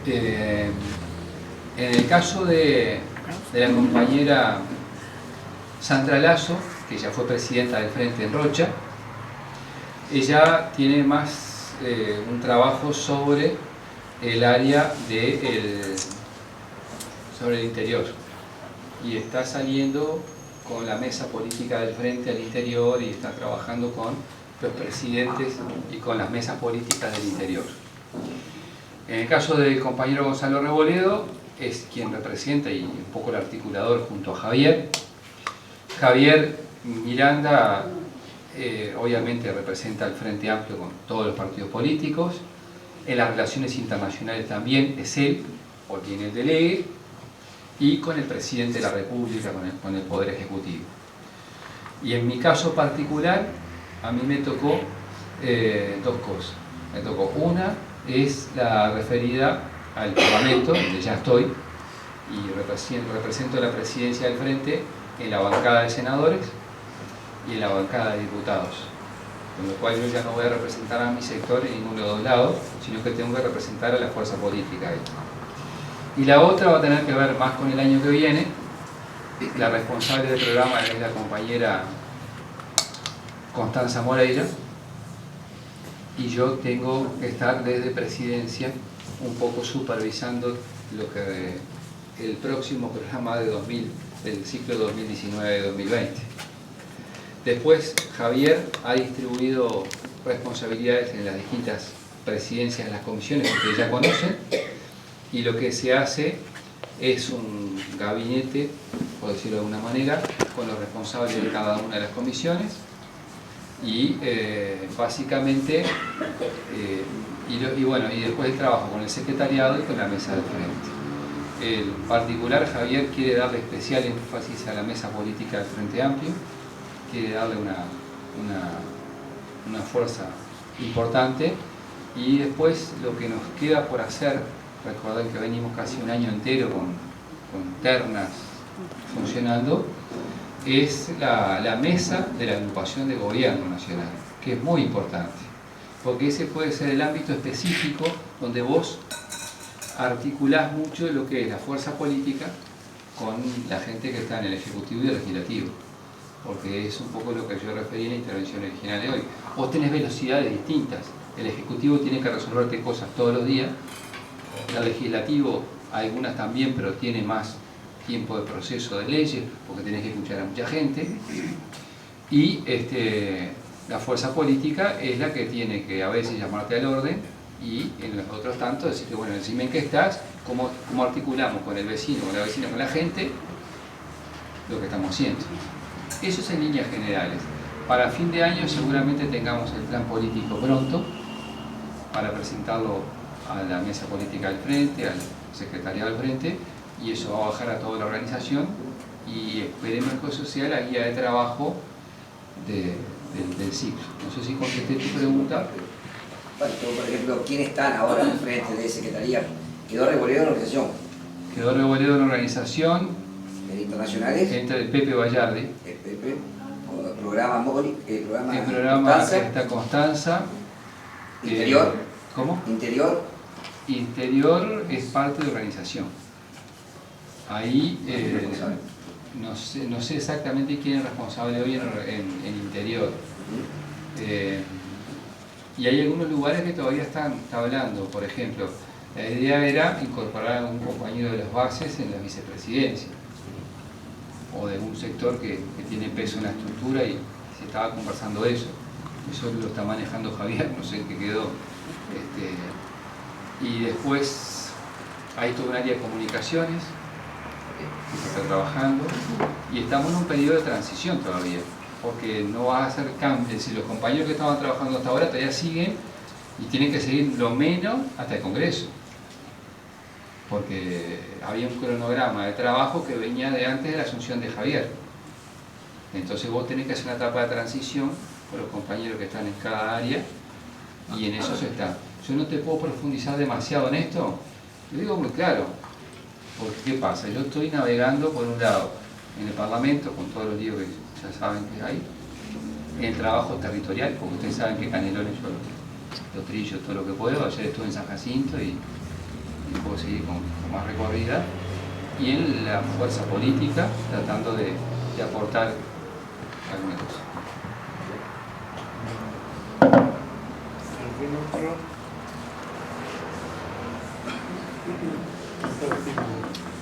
En el caso de la compañera Sandra Lasso, que ya fue presidenta del Frente en Rocha, ella tiene más un trabajo sobre el área sobre el interior, y está saliendo con la mesa política del Frente al interior y está trabajando con los presidentes y con las mesas políticas del interior. En el caso del compañero Gonzalo Reboledo, es quien representa y un poco el articulador junto a Javier. Javier Miranda obviamente representa al Frente Amplio con todos los partidos políticos. En las relaciones internacionales también es él, o tiene el delegue, y con el presidente de la República, con el Poder Ejecutivo. Y en mi caso particular, a mí me tocó dos cosas. Me tocó una, es la referida al Parlamento, donde ya estoy, y represento la presidencia del Frente en la bancada de senadores y en la bancada de diputados. Con lo cual yo ya no voy a representar a mi sector en ninguno de los dos lados, sino que tengo que representar a la fuerza política ahí. Y la otra va a tener que ver más con el año que viene. La responsable del programa es la compañera Constanza Moreira, y yo tengo que estar desde presidencia un poco supervisando lo que el próximo programa del ciclo 2019-2020. Después Javier ha distribuido responsabilidades en las distintas presidencias de las comisiones que ustedes ya conocen, y lo que se hace es un gabinete, por decirlo de alguna manera, con los responsables de cada una de las comisiones, y básicamente y después el trabajo con el secretariado y con la mesa del Frente. En particular, Javier quiere darle especial énfasis a la mesa política del Frente Amplio, quiere darle una fuerza importante, y después lo que nos queda por hacer, recordar que venimos casi un año entero con ternas funcionando, es la mesa de la agrupación de gobierno nacional, que es muy importante, porque ese puede ser el ámbito específico donde vos articulás mucho de lo que es la fuerza política con la gente que está en el Ejecutivo y el Legislativo, porque es un poco lo que yo referí en la intervención original de hoy. Vos tenés velocidades distintas, el Ejecutivo tiene que resolverte cosas todos los días, el Legislativo algunas también, pero tiene más tiempo de proceso de leyes, porque tenés que escuchar a mucha gente, y la fuerza política es la que tiene que a veces llamarte al orden, y en los otros tantos decirte, bueno, decime en qué estás, cómo articulamos con el vecino, con la vecina, con la gente, lo que estamos haciendo. Eso es en líneas generales. Para fin de año seguramente tengamos el plan político pronto, para presentarlo a la mesa política del Frente, al secretariado del Frente, y eso va a bajar a toda la organización, y esperemos que eso sea la guía de trabajo del ciclo. No sé si contesté tu pregunta. Bueno, por ejemplo, ¿quiénes están ahora al frente de secretaría? ¿Quedó Reboledo en la organización? Quedó Reboledo en la organización. ¿En internacionales? Entre el Pepe Vallardi. El Pepe, el programa Mori, el programa Constanza. Está Constanza. Interior. ¿Cómo? Interior. Interior es parte de organización. Ahí no sé exactamente quién es responsable hoy en Interior. Y hay algunos lugares que todavía están hablando. Por ejemplo, la idea era incorporar a un compañero de las bases en la vicepresidencia, o de un sector que tiene peso en la estructura, y se estaba conversando eso. Eso lo está manejando Javier, no sé en qué quedó. Y después hay todo un área de comunicaciones que se está trabajando, y estamos en un periodo de transición todavía, porque no va a hacer cambios. Es decir, los compañeros que estaban trabajando hasta ahora todavía siguen, y tienen que seguir lo menos hasta el Congreso, porque había un cronograma de trabajo que venía de antes de la asunción de Javier. Entonces vos tenés que hacer una etapa de transición con los compañeros que están en cada área, y en eso se está. Yo no te puedo profundizar demasiado en esto, lo digo muy claro. Porque ¿qué pasa? Yo estoy navegando por un lado en el Parlamento, con todos los líos que ya saben que hay, en el trabajo territorial, porque ustedes saben que Canelones yo lo trillo todo lo que puedo. Ayer estuve en San Jacinto y puedo seguir con más recorrida, y en la fuerza política tratando de aportar alguna cosa. ¿Algún otro?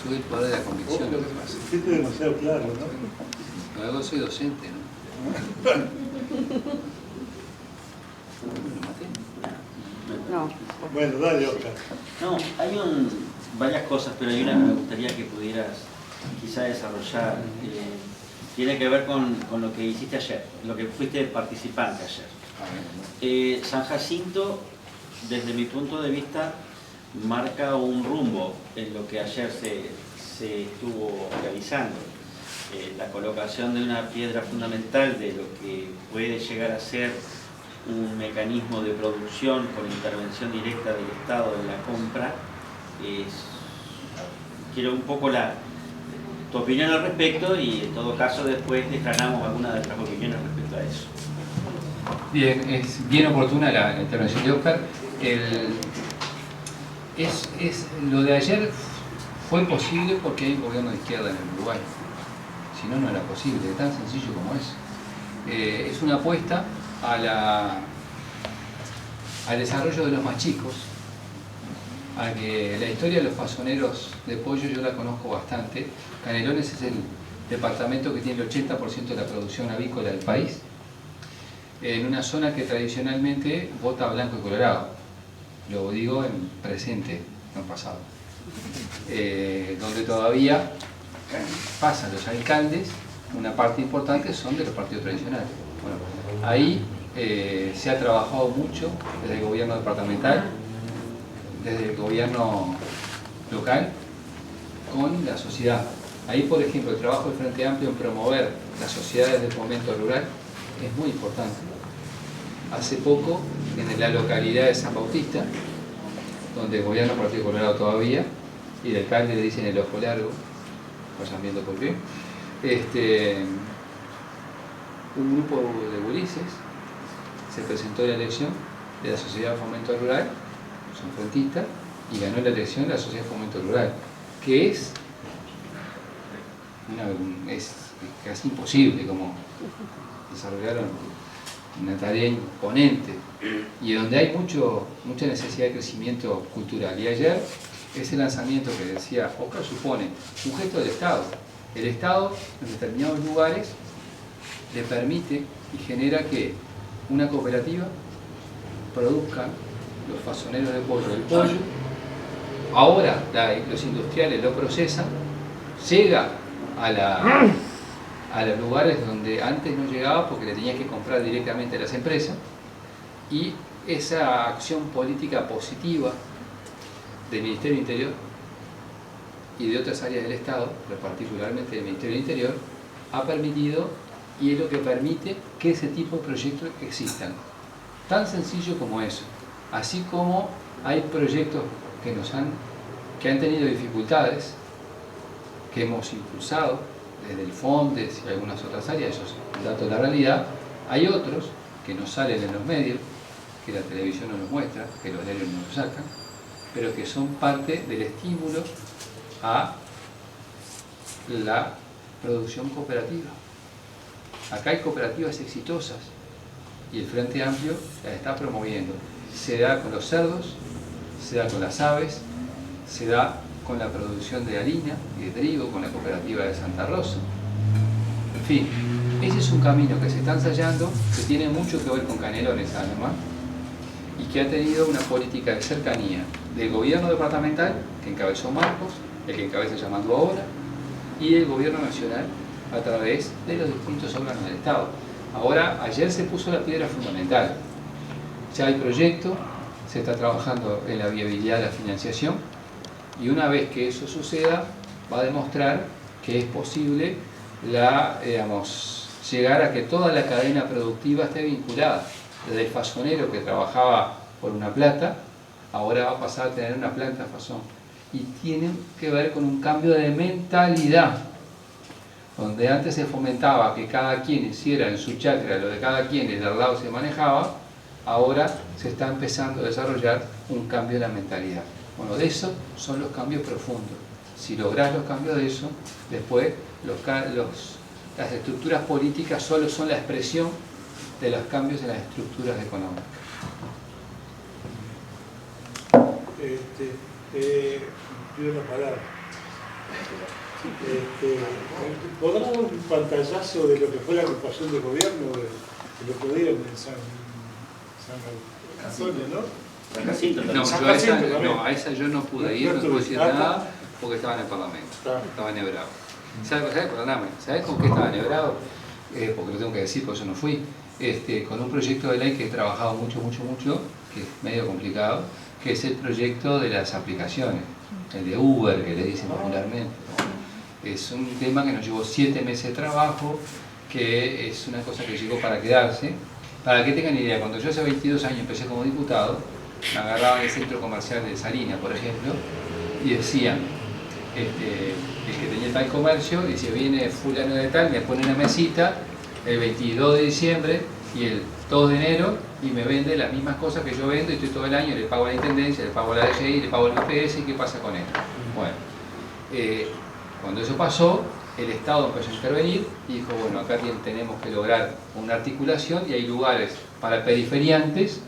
Tuve el poder de la convicción, lo que pasa. Fuiste demasiado claro, ¿no? Luego soy docente, ¿no? No. Bueno, dale, Oscar. No, hay varias cosas, pero hay una que me gustaría que pudieras quizá desarrollar. Tiene que ver con lo que hiciste ayer, lo que fuiste participante ayer. San Jacinto, desde mi punto de vista, marca un rumbo en lo que ayer se estuvo realizando. La colocación de una piedra fundamental de lo que puede llegar a ser un mecanismo de producción con intervención directa del Estado en la compra. Quiero un poco tu opinión al respecto, y en todo caso después declaramos algunas de nuestras opiniones respecto a eso. Bien, es bien oportuna la intervención de Oscar. Lo de ayer fue posible porque hay un gobierno de izquierda en el Uruguay. Si no, no era posible, tan sencillo como es. Es una apuesta al desarrollo de los más chicos, a que la historia de los pasoneros de pollo yo la conozco bastante. Canelones es el departamento que tiene el 80% de la producción avícola del país, en una zona que tradicionalmente vota blanco y colorado. Lo digo en presente, no en pasado. Donde todavía pasan los alcaldes, una parte importante son de los partidos tradicionales. Bueno, ahí se ha trabajado mucho desde el gobierno departamental, desde el gobierno local, con la sociedad. Ahí, por ejemplo, el trabajo del Frente Amplio en promover las sociedades de fomento rural es muy importante. Hace poco, en la localidad de San Bautista, donde el gobierno Partido Colorado todavía, y el alcalde le dicen el ojo largo, vayan viendo por qué, un grupo de gurises se presentó en la elección de la Sociedad de Fomento Rural, son frentistas, y ganó la elección de la Sociedad de Fomento Rural, que es casi imposible, como desarrollaron una tarea imponente y donde hay mucha necesidad de crecimiento cultural. Y ayer ese lanzamiento que decía Oscar supone un gesto del Estado. El Estado en determinados lugares le permite y genera que una cooperativa produzca los fasoneros de pollo del pollo. Ahora los industriales lo procesan, llega a los lugares donde antes no llegaba porque le tenías que comprar directamente a las empresas, y esa acción política positiva del Ministerio del Interior y de otras áreas del Estado, pero particularmente del Ministerio del Interior, ha permitido y es lo que permite que ese tipo de proyectos existan. Tan sencillo como eso. Así como hay proyectos que han tenido dificultades, que hemos impulsado desde el FONDES y algunas otras áreas, eso es un dato de la realidad. Hay otros que no salen en los medios, que la televisión no nos muestra, que los diarios no nos sacan, pero que son parte del estímulo a la producción cooperativa. Acá hay cooperativas exitosas y el Frente Amplio las está promoviendo. Se da con los cerdos, se da con las aves, se da con la producción de harina y de trigo, con la cooperativa de Santa Rosa. En fin, ese es un camino que se está ensayando, que tiene mucho que ver con Canelones además, y que ha tenido una política de cercanía del gobierno departamental, que encabezó Marcos, el que encabeza Llamando ahora, y del gobierno nacional a través de los distintos órganos del Estado. Ahora, ayer se puso la piedra fundamental. Ya hay proyecto, se está trabajando en la viabilidad de la financiación, y una vez que eso suceda, va a demostrar que es posible llegar a que toda la cadena productiva esté vinculada. Desde el fasonero que trabajaba por una plata, ahora va a pasar a tener una planta fasón. y tienen que ver con un cambio de mentalidad, donde antes se fomentaba que cada quien hiciera en su chakra lo de cada quien y de al lado se manejaba, ahora se está empezando a desarrollar un cambio de la mentalidad. Bueno, de eso son los cambios profundos. Si lográs los cambios de eso, después las estructuras políticas solo son la expresión de los cambios en las estructuras económicas. Pido una palabra. ¿Podrás dar un pantallazo de lo que fue la agrupación de gobierno del otro día en San Antonio, no? San Jacinto también. No, San yo a esa, Jacinto también. no, a esa yo no pude ir, no puedo decir nada porque estaba en el Parlamento, estaba enhebrado. ¿Sabes? Perdóname, ¿sabes con qué estaba enhebrado? Porque lo tengo que decir, por eso no fui. Con un proyecto de ley que he trabajado mucho, que es medio complicado, que es el proyecto de las aplicaciones, el de Uber, que le dicen popularmente. Es un tema que nos llevó 7 meses de trabajo, que es una cosa que llegó para quedarse. Para que tengan idea, cuando yo hace 22 años empecé como diputado, me agarraban el centro comercial de Salinas, por ejemplo, y decían, el que tenía tal comercio, dice, viene fulano de tal, me pone una mesita el 22 de diciembre y el 2 de enero y me vende las mismas cosas que yo vendo y estoy todo el año, le pago a la Intendencia, le pago a la DGI, le pago al IPS y ¿qué pasa con esto? Bueno, cuando eso pasó, el Estado empezó a intervenir y dijo, bueno, acá tenemos que lograr una articulación y hay lugares para periferiantes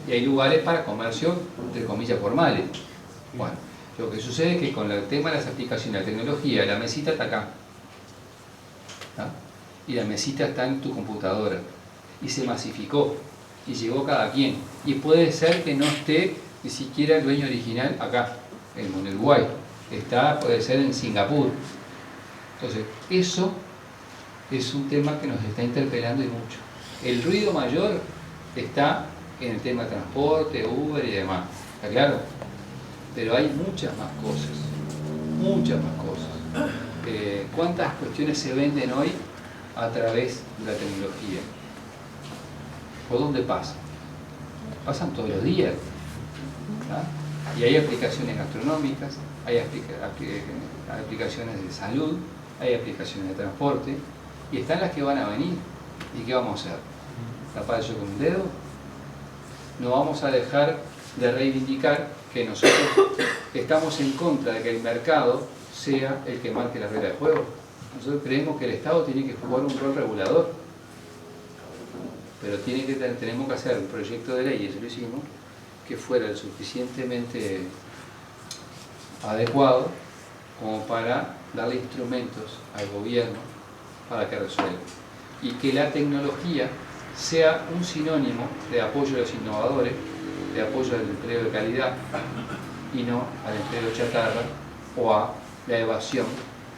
y hay lugares para comercio, entre comillas, formales. Bueno, lo que sucede es que con el tema de las aplicaciones, la tecnología, la mesita está acá. ¿Ah? Y la mesita está en tu computadora. Y se masificó. Y llegó cada quien. Y puede ser que no esté ni siquiera el dueño original acá, en Uruguay. Puede ser en Singapur. Entonces, eso es un tema que nos está interpelando y mucho. El ruido mayor está en el tema de transporte, Uber y demás. ¿Está claro? Pero hay muchas más cosas. Muchas más cosas. ¿Cuántas cuestiones se venden hoy a través de la tecnología? ¿Por dónde pasan? Pasan todos los días. ¿Ah? Y hay aplicaciones gastronómicas, hay aplicaciones de salud, hay aplicaciones de transporte, y están las que van a venir. ¿Y qué vamos a hacer? ¿Tapar yo con un dedo? No vamos a dejar de reivindicar que nosotros estamos en contra de que el mercado sea el que marque la regla de juego. Nosotros creemos que el Estado tiene que jugar un rol regulador, pero tenemos que hacer un proyecto de ley, y eso lo hicimos, que fuera lo suficientemente adecuado como para darle instrumentos al gobierno para que resuelva. Y que la tecnología sea un sinónimo de apoyo a los innovadores, de apoyo al empleo de calidad y no al empleo chatarra o a la evasión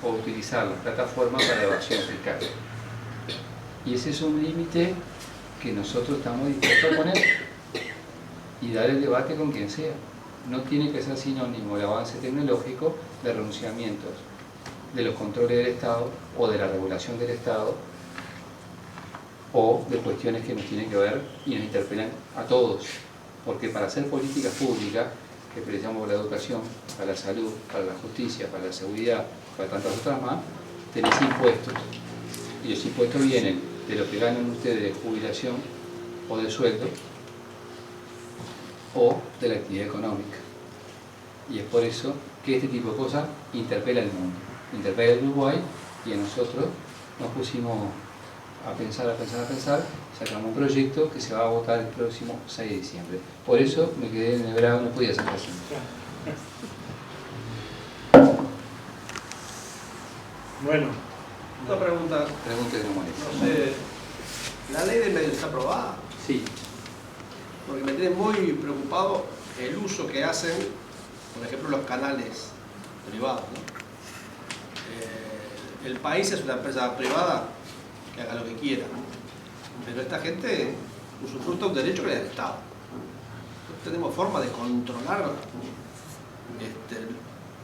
o utilizar las plataformas para evasión fiscal. Y ese es un límite que nosotros estamos dispuestos a poner y dar el debate con quien sea. No tiene que ser sinónimo el avance tecnológico de renunciamientos de los controles del Estado o de la regulación del Estado o de cuestiones que nos tienen que ver y nos interpelan a todos. Porque para hacer políticas públicas, que precisamos por la educación, para la salud, para la justicia, para la seguridad, para tantas otras más, tenéis impuestos. Y los impuestos vienen de lo que ganan ustedes de jubilación o de sueldo o de la actividad económica. Y es por eso que este tipo de cosas interpela al mundo, interpela al Uruguay, y a nosotros nos pusimos a pensar, sacamos un proyecto que se va a votar el próximo 6 de diciembre. Por eso me quedé enhebrado, no podía hacer así. Bueno, Una pregunta, Pregunte de no molesta. no sé, ¿la ley de medios está aprobada? Sí. Porque me tiene muy preocupado el uso que hacen, por ejemplo, los canales privados, ¿no? El país es una empresa privada que haga lo que quiera, pero esta gente usufructa un derecho que le da el Estado. No tenemos forma de controlar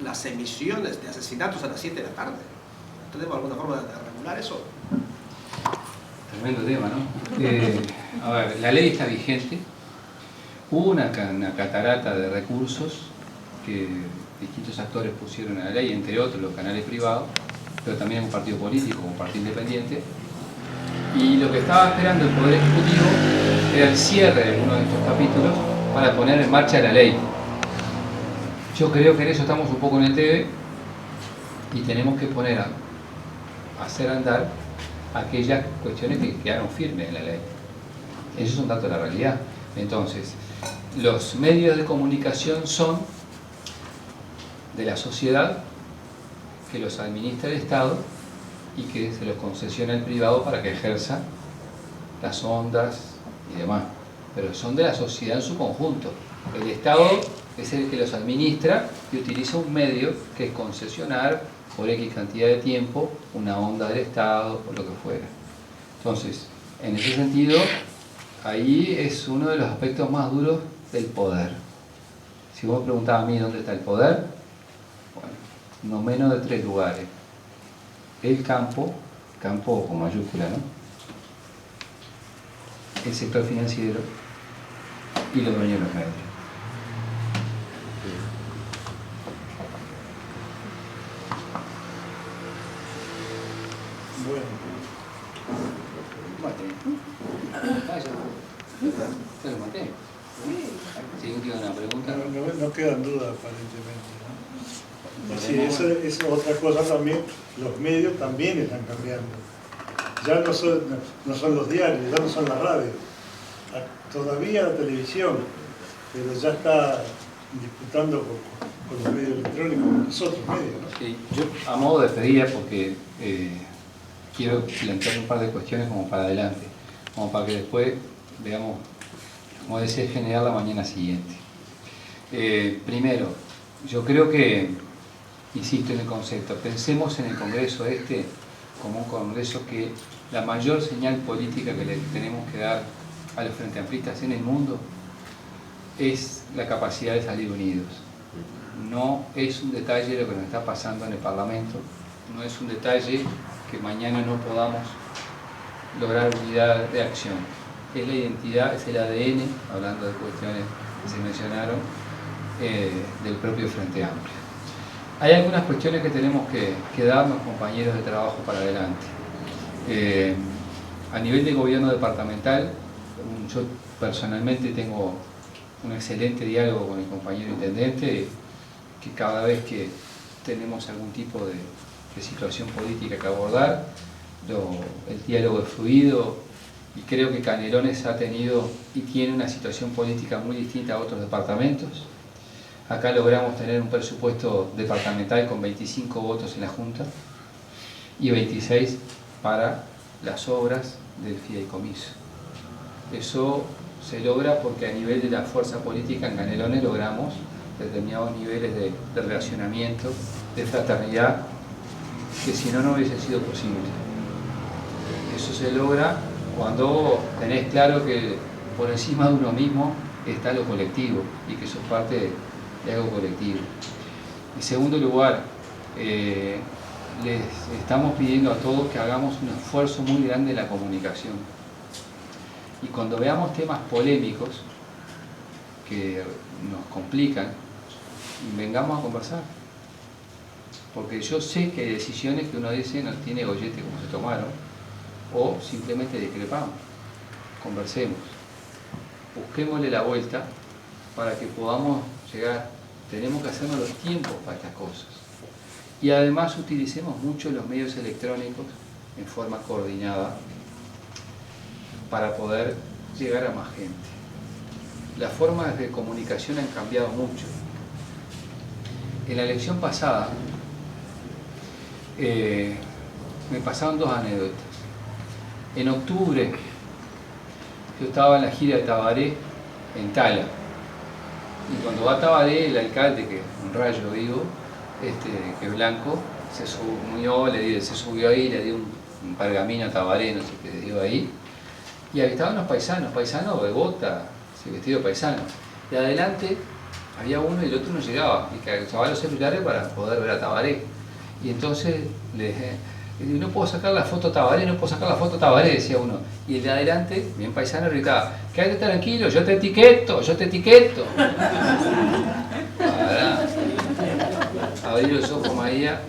las emisiones de asesinatos a las 7 de la tarde. ¿Tenemos alguna forma de regular eso? Tremendo tema, ¿no? A ver, la ley está vigente. Hubo una catarata de recursos que distintos actores pusieron en la ley, entre otros los canales privados, pero también un partido político, un partido independiente. Y lo que estaba esperando el Poder Ejecutivo era el cierre de uno de estos capítulos para poner en marcha la ley. Yo creo que en eso estamos un poco en el TV y tenemos que poner a hacer andar aquellas cuestiones que quedaron firmes en la ley. Eso es un dato de la realidad. Entonces, los medios de comunicación son de la sociedad, que los administra el Estado y que se los concesiona el privado para que ejerza las ondas y demás. Pero son de la sociedad en su conjunto. El Estado es el que los administra y utiliza un medio que es concesionar por X cantidad de tiempo una onda del Estado o lo que fuera. Entonces, en ese sentido, ahí es uno de los aspectos más duros del poder. Si vos me preguntabas a mí dónde está el poder, bueno, no menos de 3 lugares. El campo, campo con mayúscula, ¿no? El sector financiero y los dueños de los medios. Bueno, ¿Te lo maté? Si alguien tiene una pregunta. no quedan dudas aparentemente, ¿no? Sí, eso es otra cosa también, los medios también están cambiando. Ya no son los diarios, ya no son las radios, todavía la televisión, pero ya está disputando con los medios electrónicos, con los otros medios, ¿no? Sí, yo a modo de despedida, porque quiero plantear un par de cuestiones como para adelante, como para que después veamos, como decía, generar la mañana siguiente. Primero, yo creo que, insisto en el concepto, pensemos en el Congreso como un Congreso que la mayor señal política que le tenemos que dar a los Frente Amplistas en el mundo es la capacidad de salir unidos. No es un detalle lo que nos está pasando en el Parlamento, no es un detalle que mañana no podamos lograr unidad de acción. Es la identidad, es el ADN, hablando de cuestiones que se mencionaron, del propio Frente Amplio. Hay algunas cuestiones que tenemos que darnos, compañeros de trabajo, para adelante. A nivel de gobierno departamental, yo personalmente tengo un excelente diálogo con el compañero intendente, que cada vez que tenemos algún tipo de situación política que abordar, el diálogo es fluido, y creo que Canelones ha tenido y tiene una situación política muy distinta a otros departamentos. Acá logramos tener un presupuesto departamental con 25 votos en la Junta y 26 para las obras del fideicomiso. Eso se logra porque a nivel de la fuerza política en Canelones logramos determinados niveles de relacionamiento, de fraternidad, que si no, no hubiese sido posible. Eso se logra cuando tenés claro que por encima de uno mismo está lo colectivo y que sos parte de algo colectivo. En segundo lugar, les estamos pidiendo a todos que hagamos un esfuerzo muy grande en la comunicación. Y cuando veamos temas polémicos que nos complican, vengamos a conversar. Porque yo sé que hay decisiones que uno dice no tiene gollete como se tomaron, o simplemente discrepamos. Conversemos. Busquémosle la vuelta para que podamos llegar. Tenemos que hacernos los tiempos para estas cosas. Y además utilicemos mucho los medios electrónicos en forma coordinada para poder llegar a más gente. Las formas de comunicación han cambiado mucho. En la elección pasada me pasaron 2 anécdotas. En octubre yo estaba en la gira de Tabaré en Tala, y cuando va a Tabaré, el alcalde, que un rayo digo, que es blanco, se subió ahí, le dio un pergamino a Tabaré, no sé qué le dio ahí, y ahí estaban los paisanos de bota, vestido de paisano. De adelante había uno y el otro no llegaba, y que usaba los celulares para poder ver a Tabaré. Y entonces le dije, no puedo sacar la foto Tabaré, no puedo sacar la foto Tabaré, decía uno. Y el de adelante, bien paisano, gritaba, quédate tranquilo, yo te etiqueto, yo te etiqueto. abrir los ojos, María,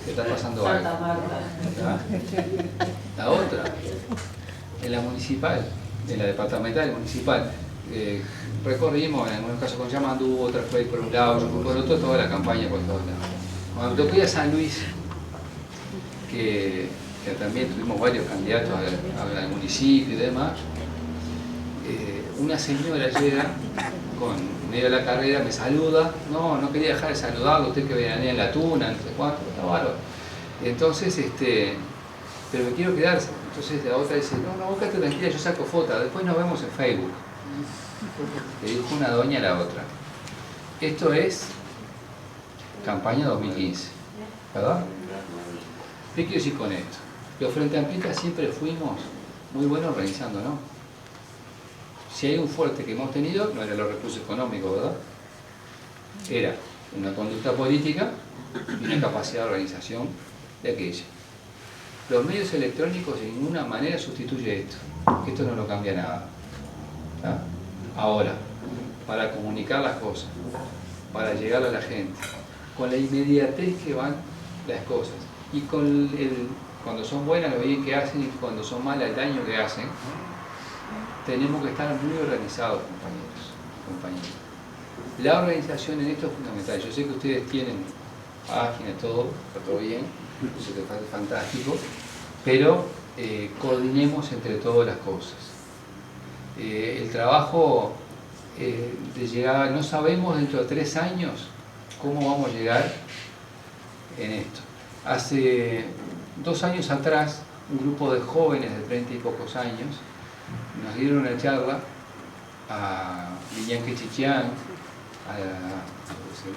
que está pasando algo. Santa Marta. La otra, en la municipal, en la departamental municipal, recorrimos, en algunos casos con Yamandú, otras fue por un lado, por otro, toda la campaña por todos lados. Cuando tocó a San Luis, que también tuvimos varios candidatos al municipio y demás, una señora llega con medio de la carrera, me saluda, no quería dejar de saludarlo, usted que venía en la tuna, no sé cuánto, está bárbaro. Entonces, pero me quiero quedar. Entonces la otra dice, no, vos quédate tranquila, yo saco fotos, después nos vemos en Facebook. Le dijo una doña a la otra. Esto es campaña 2015, ¿verdad? ¿Qué quiero decir con esto? Los Frente Amplistas siempre fuimos muy buenos organizando, ¿no? Si hay un fuerte que hemos tenido, no eran los recursos económicos, ¿verdad? Era una conducta política y una capacidad de organización de aquella. Los medios electrónicos de ninguna manera sustituye esto. Esto no lo cambia nada. ¿Ah? Ahora, para comunicar las cosas, para llegar a la gente, con la inmediatez que van las cosas y con cuando son buenas lo bien que hacen y cuando son malas el daño que hacen, tenemos que estar muy organizados, compañeros. La organización en esto es fundamental. Yo sé que ustedes tienen páginas, todo, está todo bien, eso es fantástico, pero coordinemos entre todas las cosas. El trabajo de llegar, no sabemos dentro de 3 años cómo vamos a llegar en esto. Hace 2 años atrás, un grupo de jóvenes de 30 y pocos años nos dieron una charla a Lilian Quechichián, no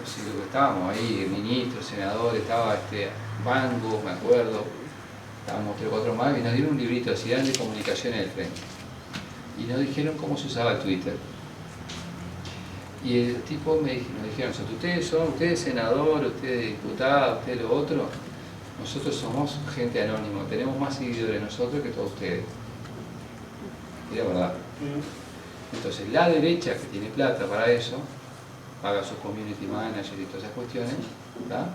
sé lo que estábamos ahí, el ministro, el senador, estaba Bango, me acuerdo, estábamos 3 o 4 más, y nos dieron un librito de Ciudad de Comunicaciones del Frente. Y nos dijeron cómo se usaba Twitter. Y el tipo nos dijeron, ustedes senador, ustedes diputado, ustedes lo otro, nosotros somos gente anónima, tenemos más seguidores nosotros que todos ustedes. Y la verdad. Entonces la derecha, que tiene plata para eso, paga sus community managers y todas esas cuestiones, ¿tá?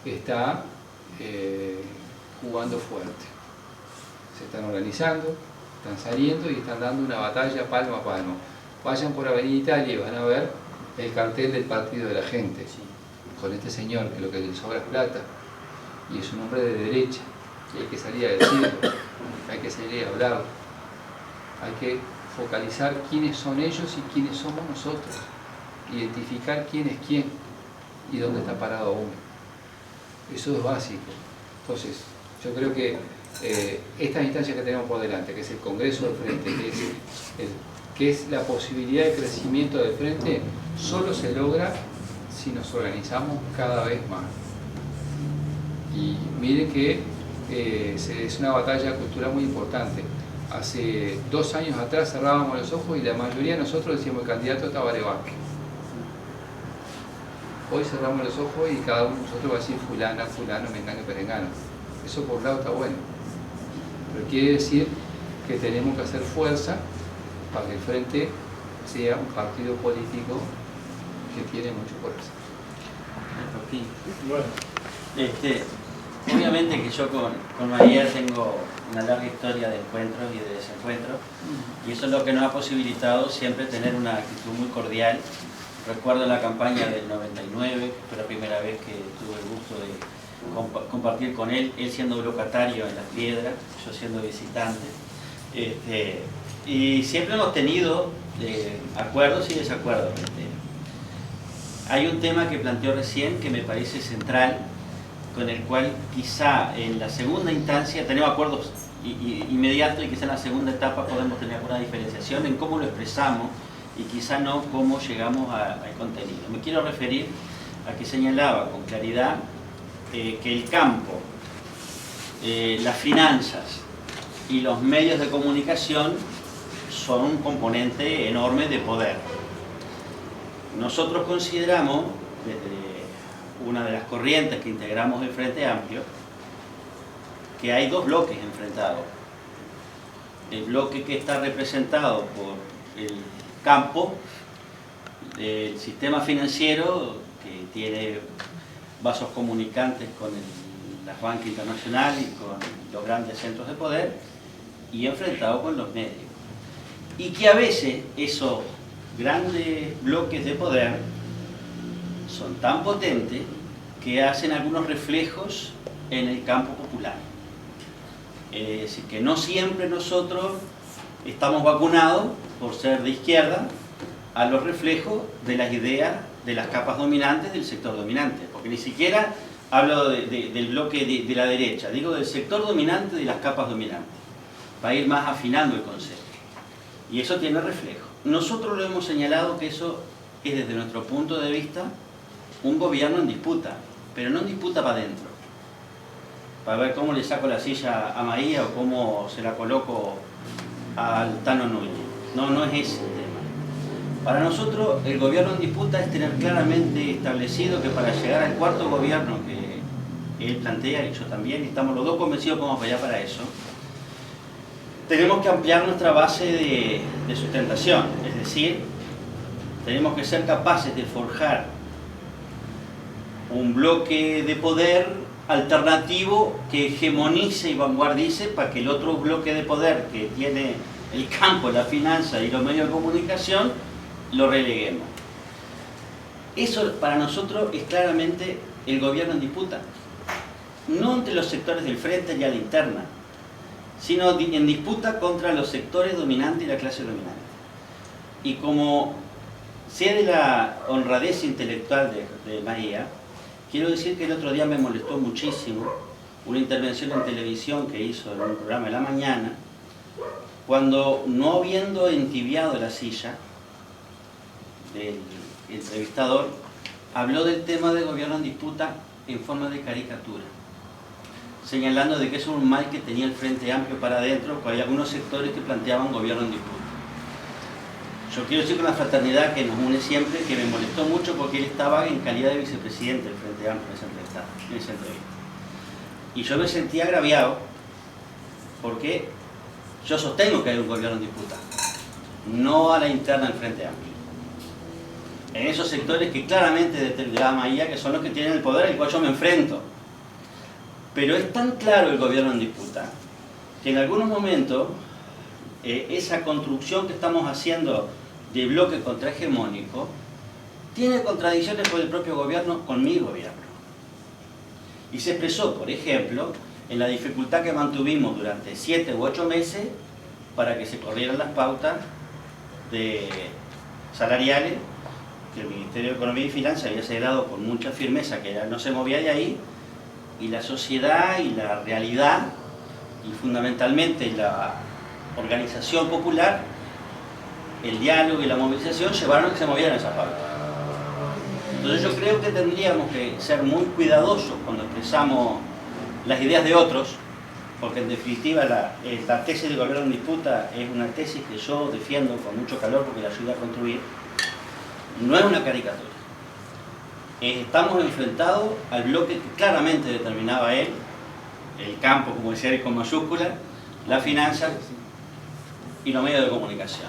Está jugando fuerte. Se están organizando, están saliendo y están dando una batalla palmo a palmo. Vayan por Avenida Italia y van a ver el cartel del Partido de la Gente, con este señor que lo que le sobra es plata, y es un hombre de derecha, y hay que salir a decirlo, hay que salir a hablarlo, hay que focalizar quiénes son ellos y quiénes somos nosotros, identificar quién es quién y dónde está parado uno. Eso es básico. Entonces, yo creo que estas instancias que tenemos por delante, que es el Congreso del Frente, que es la posibilidad de crecimiento del Frente, solo se logra si nos organizamos cada vez más. Y miren que es una batalla cultural muy importante. Hace 2 años atrás cerrábamos los ojos y la mayoría de nosotros decíamos el candidato estaba Vázquez. Hoy cerramos los ojos y cada uno de nosotros va a decir fulana, fulano, mengano, perengano. Eso por un lado está bueno. Pero quiere decir que tenemos que hacer fuerza para que el Frente sea un partido político que tiene mucho por hacer. Bueno. Obviamente que yo con María tengo una larga historia de encuentros y de desencuentros, y eso es lo que nos ha posibilitado siempre tener una actitud muy cordial. Recuerdo la campaña del 99, que fue la primera vez que tuve el gusto de compartir con él siendo locatario en Las Piedras, yo siendo visitante. Y siempre hemos tenido acuerdos y desacuerdos. Hay un tema que planteó recién que me parece central, con el cual quizá en la segunda instancia tenemos acuerdos inmediatos y quizá en la segunda etapa podemos tener alguna diferenciación en cómo lo expresamos y quizá no cómo llegamos al contenido. Me quiero referir a que señalaba con claridad que el campo, las finanzas y los medios de comunicación son un componente enorme de poder. Nosotros consideramos, desde una de las corrientes que integramos el Frente Amplio, que hay 2 bloques enfrentados. El bloque que está representado por el campo, el sistema financiero, que tiene vasos comunicantes con las bancas internacionales y con los grandes centros de poder, y enfrentado con los medios. Y que a veces esos grandes bloques de poder son tan potentes que hacen algunos reflejos en el campo popular. Es decir, que no siempre nosotros estamos vacunados, por ser de izquierda, a los reflejos de las ideas de las capas dominantes del sector dominante. Porque ni siquiera hablo del bloque de la derecha, digo del sector dominante de las capas dominantes, para ir más afinando el concepto. Y eso tiene reflejo. Nosotros lo hemos señalado que eso es, desde nuestro punto de vista, un gobierno en disputa, pero no en disputa para adentro, para ver cómo le saco la silla a Maía o cómo se la coloco al Tano Núñez. No, no es ese el tema. Para nosotros, el gobierno en disputa es tener claramente establecido que para llegar al cuarto gobierno que él plantea, y yo también, y estamos los dos convencidos que vamos para allá para eso, tenemos que ampliar nuestra base de sustentación, es decir, tenemos que ser capaces de forjar un bloque de poder alternativo que hegemonice y vanguardice para que el otro bloque de poder que tiene el campo, la finanza y los medios de comunicación lo releguemos. Eso para nosotros es claramente el gobierno en disputa, no entre los sectores del frente y a la interna, sino en disputa contra los sectores dominantes y la clase dominante. Y como sé de la honradez intelectual de Maía, quiero decir que el otro día me molestó muchísimo una intervención en televisión que hizo en un programa de la mañana, cuando, no habiendo entibiado la silla del entrevistador, habló del tema de gobierno en disputa en forma de caricatura, señalando de que eso es un mal que tenía el Frente Amplio para adentro, porque hay algunos sectores que planteaban gobierno en disputa. Yo quiero decir con la fraternidad que nos une siempre, que me molestó mucho porque él estaba en calidad de vicepresidente del Frente Amplio en esa entrevista. Y yo me sentí agraviado porque yo sostengo que hay un gobierno en disputa, no a la interna del Frente Amplio. En esos sectores que claramente determinaba Maía, que son los que tienen el poder al cual yo me enfrento. Pero es tan claro el gobierno en disputa que en algunos momentos esa construcción que estamos haciendo de bloque contrahegemónico tiene contradicciones con el propio gobierno, con mi gobierno. Y se expresó, por ejemplo, en la dificultad que mantuvimos durante 7 u 8 meses para que se corrieran las pautas salariales que el Ministerio de Economía y Finanzas había señalado con mucha firmeza que no se movía de ahí, y la sociedad y la realidad, y fundamentalmente la organización popular, el diálogo y la movilización llevaron a que se movieran esas pautas. Entonces yo creo que tendríamos que ser muy cuidadosos cuando expresamos las ideas de otros, porque en definitiva la tesis de gobierno en disputa es una tesis que yo defiendo con mucho calor porque la ayuda a construir. No es una caricatura. Estamos enfrentados al bloque que claramente determinaba él, el campo, como decía él con mayúscula, la finanza y los medios de comunicación.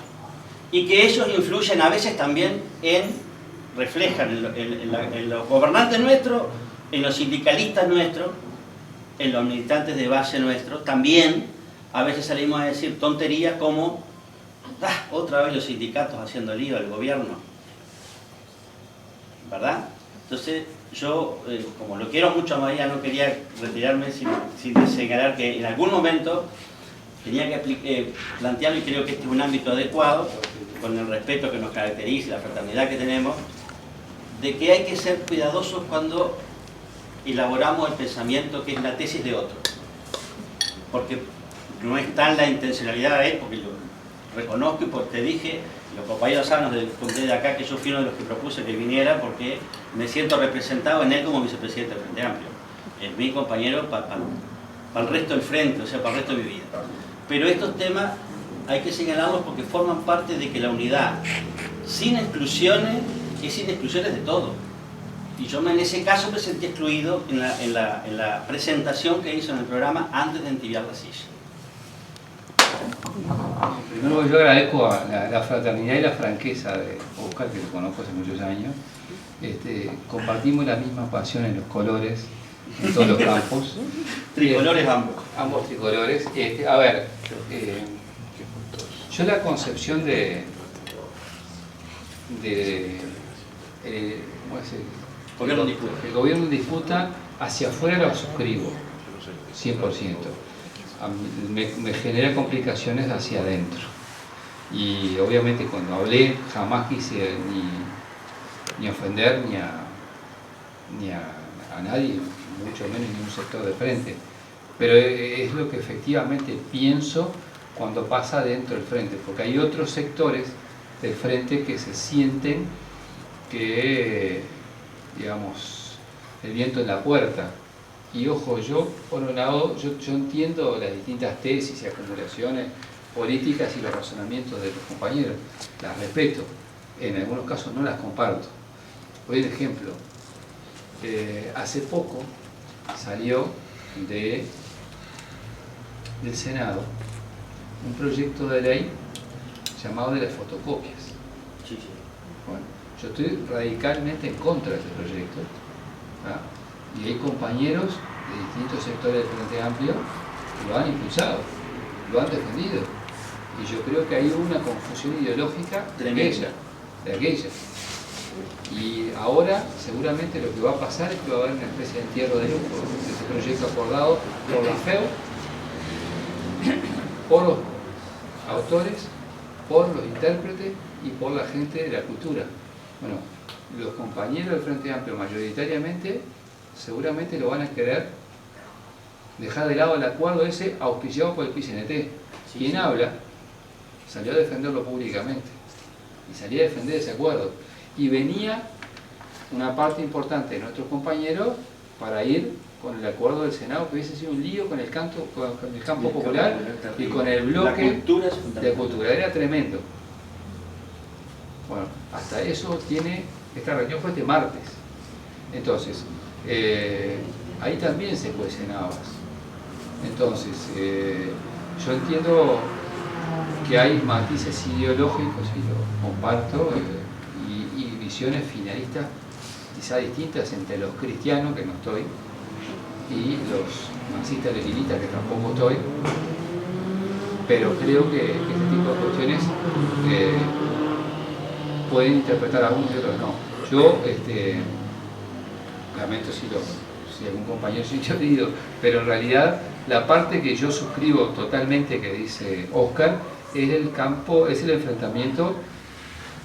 Y que ellos influyen a veces también reflejan en los gobernantes nuestros, en los sindicalistas nuestros, en los militantes de base nuestros. También a veces salimos a decir tonterías como otra vez los sindicatos haciendo lío al gobierno, ¿verdad? Entonces yo, como lo quiero mucho a María, no quería retirarme sin señalar que en algún momento tenía que plantearlo, y creo que este es un ámbito adecuado, con el respeto que nos caracteriza y la fraternidad que tenemos, de que hay que ser cuidadosos cuando elaboramos el pensamiento que es la tesis de otro. Porque no está en la intencionalidad de él, porque lo reconozco y porque te dije, los compañeros saben de acá que yo fui uno de los que propuse que viniera porque me siento representado en él como vicepresidente del Frente Amplio. Es mi compañero para el resto del frente, o sea, para el resto de mi vida. Pero estos temas hay que señalarlos porque forman parte de que la unidad, sin exclusiones, es sin exclusiones de todo. Y yo en ese caso me sentí excluido en la presentación que hizo en el programa antes de entibiar la silla. Primero yo agradezco a la fraternidad y la franqueza de Oscar, que lo conozco hace muchos años. Compartimos la misma pasión en los colores, en todos los campos. Tricolores ambos. Ambos tricolores. A ver, yo la concepción ¿cómo es Gobierno en disputa. el gobierno en disputa hacia afuera lo suscribo, 100%. Me genera complicaciones hacia adentro. Y obviamente cuando hablé jamás quise ni ofender ni a nadie, mucho menos ni a un sector de frente. Pero es lo que efectivamente pienso cuando pasa dentro del frente, porque hay otros sectores del frente que se sienten que, digamos, el viento en la puerta. Y ojo, yo por un lado, yo entiendo las distintas tesis y acumulaciones políticas y los razonamientos de los compañeros, las respeto, en algunos casos no las comparto. Por ejemplo, hace poco salió del Senado un proyecto de ley llamado de las fotocopias. Sí, sí. Bueno, yo estoy radicalmente en contra de ese proyecto, ¿tá? Y hay compañeros de distintos sectores del Frente Amplio que lo han impulsado, lo han defendido. Y yo creo que hay una confusión ideológica de aquella. Y ahora seguramente lo que va a pasar es que va a haber una especie de entierro de lujo de ese proyecto acordado por la FEU, por los autores, por los intérpretes y por la gente de la cultura. Bueno, los compañeros del Frente Amplio mayoritariamente seguramente lo van a querer dejar de lado el acuerdo ese auspiciado por el PCNT. Quien habla salió a defenderlo públicamente y salía a defender ese acuerdo. Y venía una parte importante de nuestros compañeros para ir con el acuerdo del Senado, que hubiese sido un lío con el campo popular y con el bloque de cultura. Era tremendo. Bueno, hasta eso tiene, esta reunión fue este martes. Entonces, ahí también se cuecen habas. Entonces, yo entiendo que hay matices ideológicos, y lo comparto, y visiones finalistas quizá distintas entre los cristianos, que no estoy, y los marxistas-leninistas, que tampoco estoy, pero creo que este tipo de cuestiones pueden interpretar a unos y otros no. Yo lamento si algún compañero se ha herido, pero en realidad la parte que yo suscribo totalmente que dice Oscar es el enfrentamiento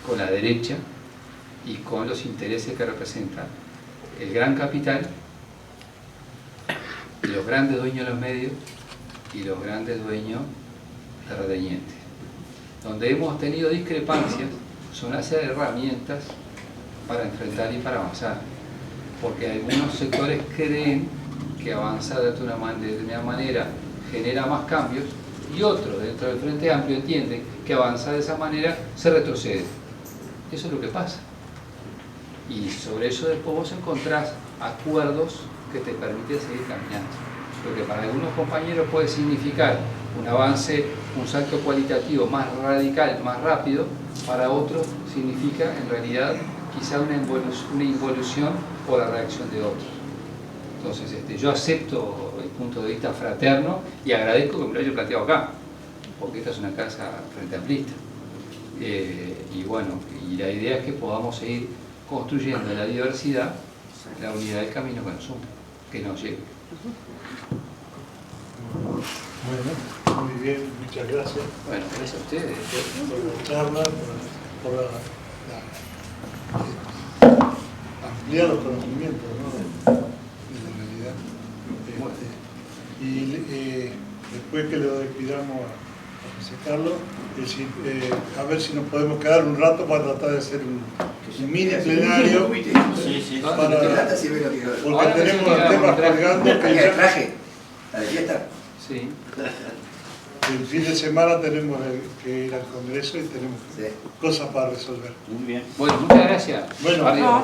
con la derecha y con los intereses que representa el gran capital, los grandes dueños de los medios y los grandes dueños terratenientes. Donde hemos tenido discrepancias son las herramientas para enfrentar y para avanzar, porque algunos sectores creen que avanzar de una manera genera más cambios y otros dentro del Frente Amplio entienden que avanzar de esa manera se retrocede. Eso es lo que pasa. Y sobre eso después vos encontrás acuerdos que te permiten seguir caminando. Lo que para algunos compañeros puede significar un avance, un salto cualitativo más radical, más rápido, para otros significa en realidad quizá una involución por la reacción de otros. Entonces yo acepto el punto de vista fraterno y agradezco que me lo haya planteado acá, porque esta es una casa frente amplista. Y bueno, y la idea es que podamos seguir construyendo la diversidad, la unidad del camino que nos une, que nos lleve. Bueno, muy bien, muchas gracias. Bueno, gracias a ustedes. Por la charla, por ampliar los conocimientos, ¿no? de la realidad. Y después que lo despidamos a José Carlos, a ver si nos podemos quedar un rato para tratar de hacer un mini plenario. Sí. Porque tenemos los temas colgando que ya... traje? ¿La de fiesta? Sí. El fin de semana tenemos que ir al Congreso y tenemos cosas para resolver. Muy bien. Bueno, muchas gracias. Bueno, Compañeros.